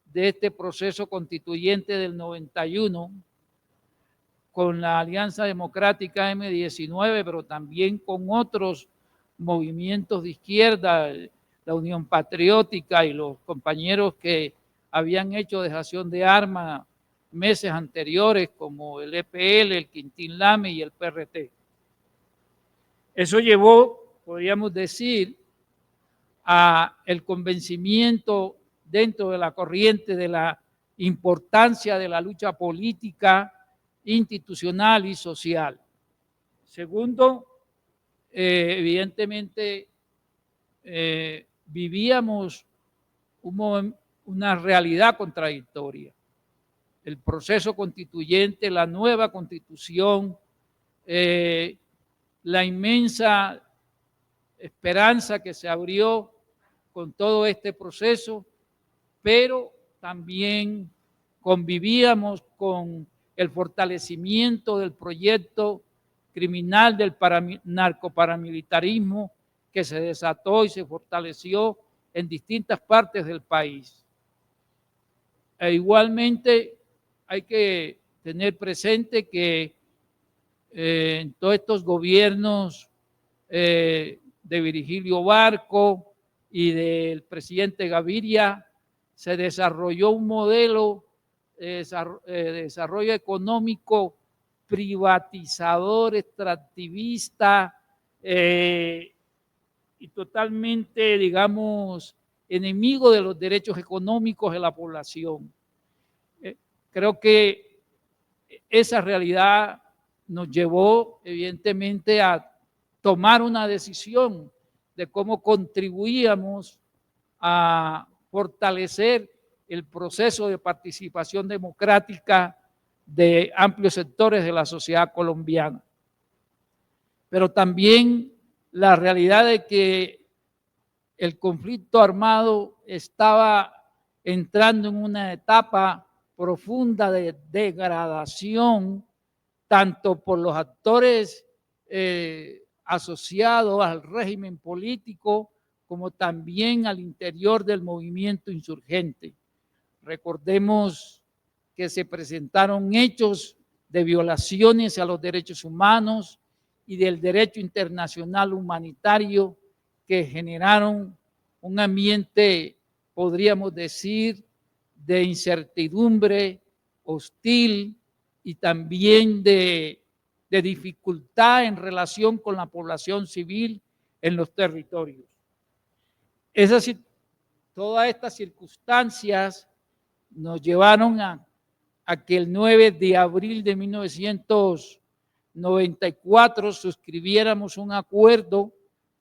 de este proceso constituyente del 91, con la Alianza Democrática M19, pero también con otros movimientos de izquierda, la Unión Patriótica y los compañeros que habían hecho dejación de armas meses anteriores, como el EPL, el Quintín Lame y el PRT. Eso llevó, podríamos decir, a el convencimiento dentro de la corriente de la importancia de la lucha política, institucional y social. Segundo, evidentemente vivíamos una realidad contradictoria. El proceso constituyente, la nueva constitución, la inmensa esperanza que se abrió con todo este proceso, pero también convivíamos con el fortalecimiento del proyecto criminal del narcoparamilitarismo que se desató y se fortaleció en distintas partes del país. E igualmente hay que tener presente que en todos estos gobiernos de Virgilio Barco y del presidente Gaviria se desarrolló un modelo de desarrollo económico privatizador, extractivista y totalmente, digamos, enemigo de los derechos económicos de la población. Creo que esa realidad nos llevó, evidentemente, a tomar una decisión de cómo contribuíamos a fortalecer el proceso de participación democrática de amplios sectores de la sociedad colombiana. Pero también la realidad de que el conflicto armado estaba entrando en una etapa profunda de degradación, tanto por los actores asociados al régimen político, como también al interior del movimiento insurgente. Recordemos que se presentaron hechos de violaciones a los derechos humanos y del derecho internacional humanitario que generaron un ambiente, podríamos decir, de incertidumbre, hostil y también de dificultad en relación con la población civil en los territorios. Todas estas circunstancias nos llevaron a que el 9 de abril de 1994 suscribiéramos un acuerdo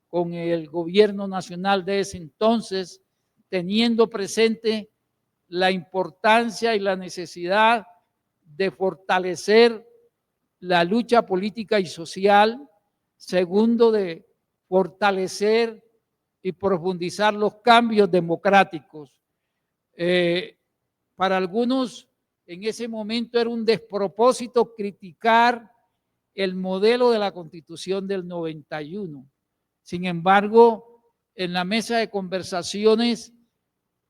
con el gobierno nacional de ese entonces, teniendo presente la importancia y la necesidad de fortalecer la lucha política y social. Segundo, de fortalecer y profundizar los cambios democráticos. Para algunos en ese momento era un despropósito criticar el modelo de la Constitución del 91. Sin embargo, en la mesa de conversaciones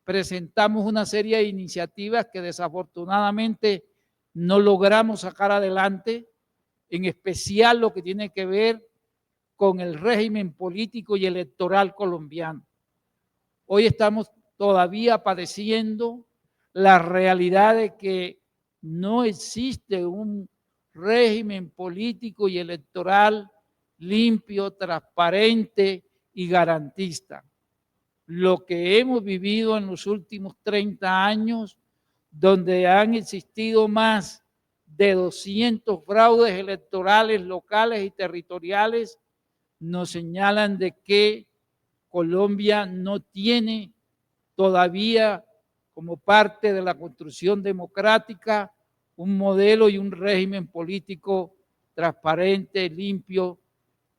presentamos una serie de iniciativas que desafortunadamente no logramos sacar adelante, en especial lo que tiene que ver con el régimen político y electoral colombiano. Hoy estamos todavía padeciendo la realidad de que no existe un régimen político y electoral limpio, transparente y garantista. Lo que hemos vivido en los últimos 30 años, donde han existido más de 200 fraudes electorales locales y territoriales, nos señalan de que Colombia no tiene todavía, como parte de la construcción democrática, un modelo y un régimen político transparente, limpio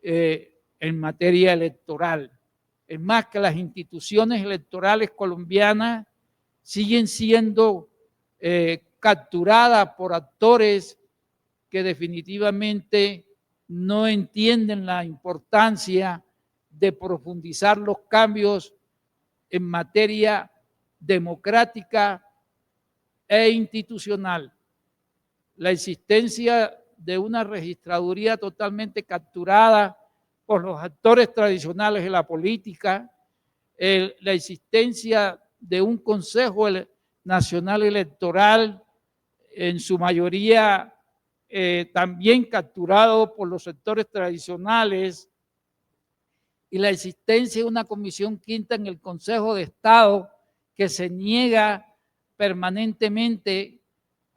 en materia electoral. Es más, que las instituciones electorales colombianas siguen siendo capturadas por actores que definitivamente no entienden la importancia de profundizar los cambios en materia democrática e institucional. La existencia de una registraduría totalmente capturada por los actores tradicionales de la política, la existencia de un Consejo Nacional Electoral, en su mayoría también capturado por los sectores tradicionales, y la existencia de una Comisión Quinta en el Consejo de Estado que se niega permanentemente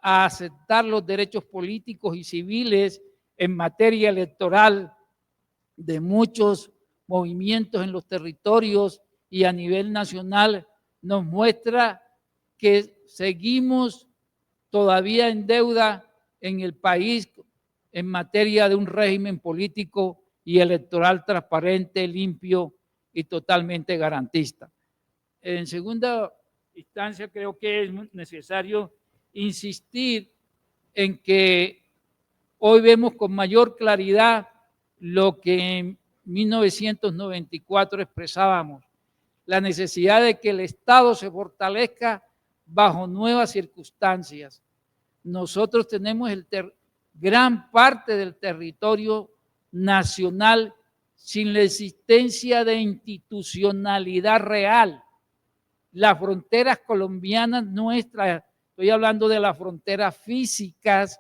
a aceptar los derechos políticos y civiles en materia electoral de muchos movimientos en los territorios y a nivel nacional, nos muestra que seguimos todavía en deuda en el país en materia de un régimen político y electoral transparente, limpio y totalmente garantista. En segunda instancia, creo que es necesario insistir en que hoy vemos con mayor claridad lo que en 1994 expresábamos, la necesidad de que el Estado se fortalezca bajo nuevas circunstancias. Nosotros tenemos gran parte del territorio nacional sin la existencia de institucionalidad real. Las fronteras colombianas nuestras, estoy hablando de las fronteras físicas,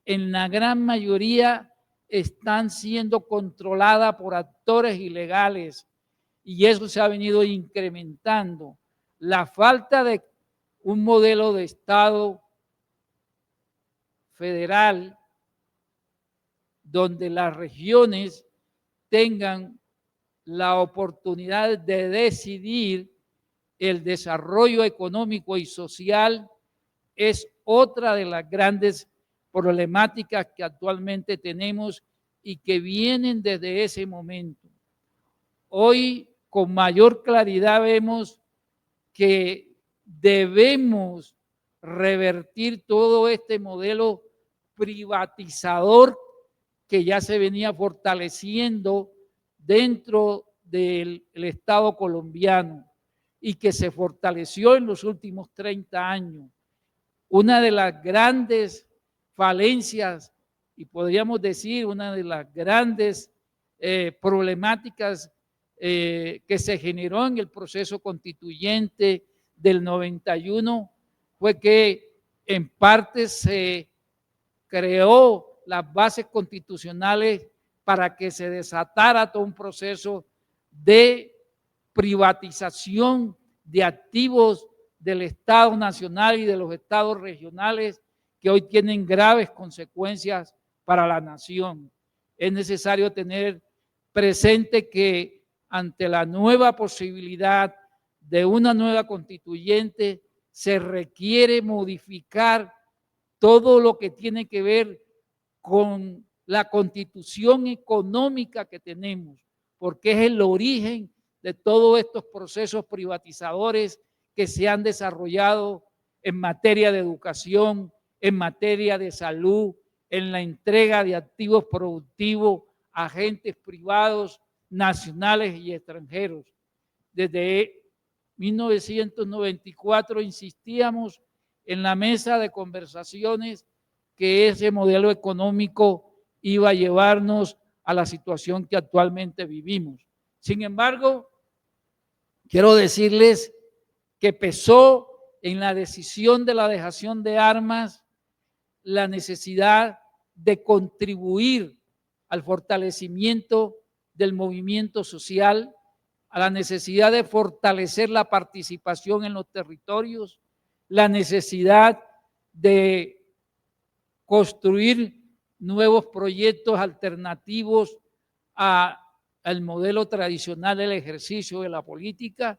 en la gran mayoría están siendo controladas por actores ilegales y eso se ha venido incrementando. La falta de un modelo de Estado federal donde las regiones tengan la oportunidad de decidir el desarrollo económico y social es otra de las grandes problemáticas que actualmente tenemos y que vienen desde ese momento. Hoy con mayor claridad vemos que debemos revertir todo este modelo privatizador que ya se venía fortaleciendo dentro del Estado colombiano y que se fortaleció en los últimos 30 años. Una de las grandes falencias y podríamos decir una de las grandes problemáticas que se generó en el proceso constituyente del 91 fue que en parte se creó las bases constitucionales para que se desatara todo un proceso de privatización de activos del Estado nacional y de los estados regionales que hoy tienen graves consecuencias para la nación. Es necesario tener presente que ante la nueva posibilidad de una nueva constituyente se requiere modificar todo lo que tiene que ver con la constitución económica que tenemos, porque es el origen de todos estos procesos privatizadores que se han desarrollado en materia de educación, en materia de salud, en la entrega de activos productivos a agentes privados, nacionales y extranjeros. Desde 1994 insistíamos en la mesa de conversaciones que ese modelo económico iba a llevarnos a la situación que actualmente vivimos. Sin embargo, quiero decirles que pesó en la decisión de la dejación de armas la necesidad de contribuir al fortalecimiento del movimiento social, a la necesidad de fortalecer la participación en los territorios, la necesidad de construir nuevos proyectos alternativos al modelo tradicional del ejercicio de la política,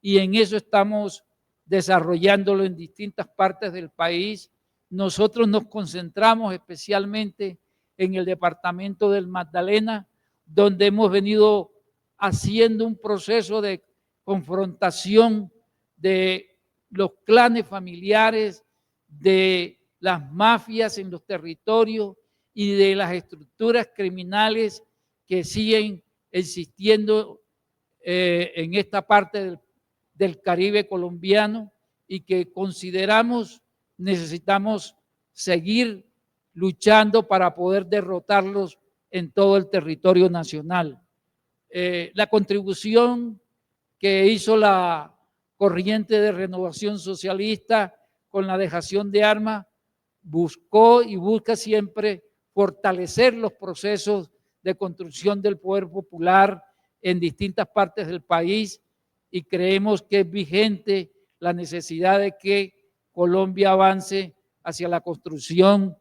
y en eso estamos desarrollándolo en distintas partes del país. Nosotros nos concentramos especialmente en el departamento del Magdalena, donde hemos venido haciendo un proceso de confrontación de los clanes familiares, de las mafias en los territorios y de las estructuras criminales que siguen existiendo en esta parte del Caribe colombiano y que consideramos necesitamos seguir luchando para poder derrotarlos en todo el territorio nacional. La contribución que hizo la corriente de renovación socialista con la dejación de armas buscó y busca siempre fortalecer los procesos de construcción del poder popular en distintas partes del país, y creemos que es vigente la necesidad de que Colombia avance hacia la construcción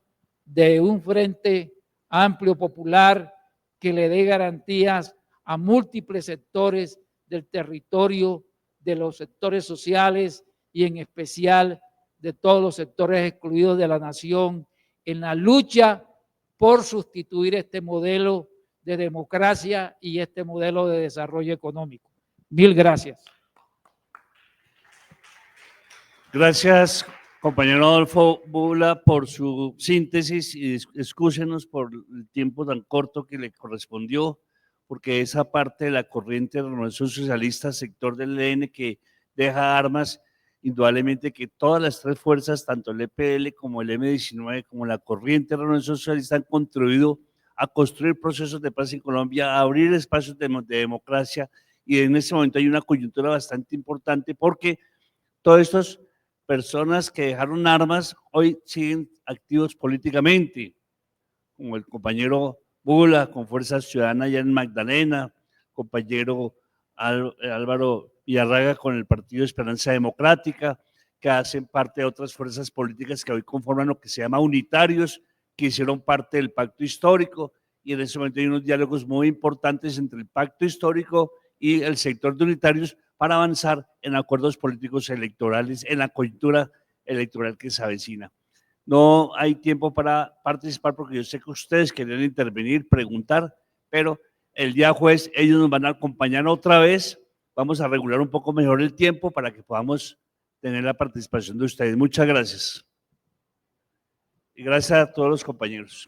de un frente amplio popular que le dé garantías a múltiples sectores del territorio, de los sectores sociales y en especial de todos los sectores excluidos de la nación, en la lucha por sustituir este modelo de democracia y este modelo de desarrollo económico. Mil gracias. Gracias, compañero Adolfo Bula, por su síntesis, y excúsenos por el tiempo tan corto que le correspondió, porque esa parte de la corriente de renovación socialista, sector del ELN que deja armas, indudablemente que todas las tres fuerzas, tanto el EPL como el M19, como la corriente de renovación socialista, han contribuido a construir procesos de paz en Colombia, a abrir espacios de democracia, y en este momento hay una coyuntura bastante importante porque todas estas personas que dejaron armas hoy siguen activos políticamente, como el compañero Bula con Fuerza Ciudadana allá en Magdalena, compañero Álvaro Villarraga con el Partido Esperanza Democrática, que hacen parte de otras fuerzas políticas que hoy conforman lo que se llama unitarios, que hicieron parte del pacto histórico, y en ese momento hay unos diálogos muy importantes entre el pacto histórico y el sector de unitarios para avanzar en acuerdos políticos electorales, en la coyuntura electoral que se avecina. No hay tiempo para participar porque yo sé que ustedes querían intervenir, preguntar, pero el día jueves ellos nos van a acompañar otra vez. Vamos a regular un poco mejor el tiempo para que podamos tener la participación de ustedes. Muchas gracias. Y gracias a todos los compañeros.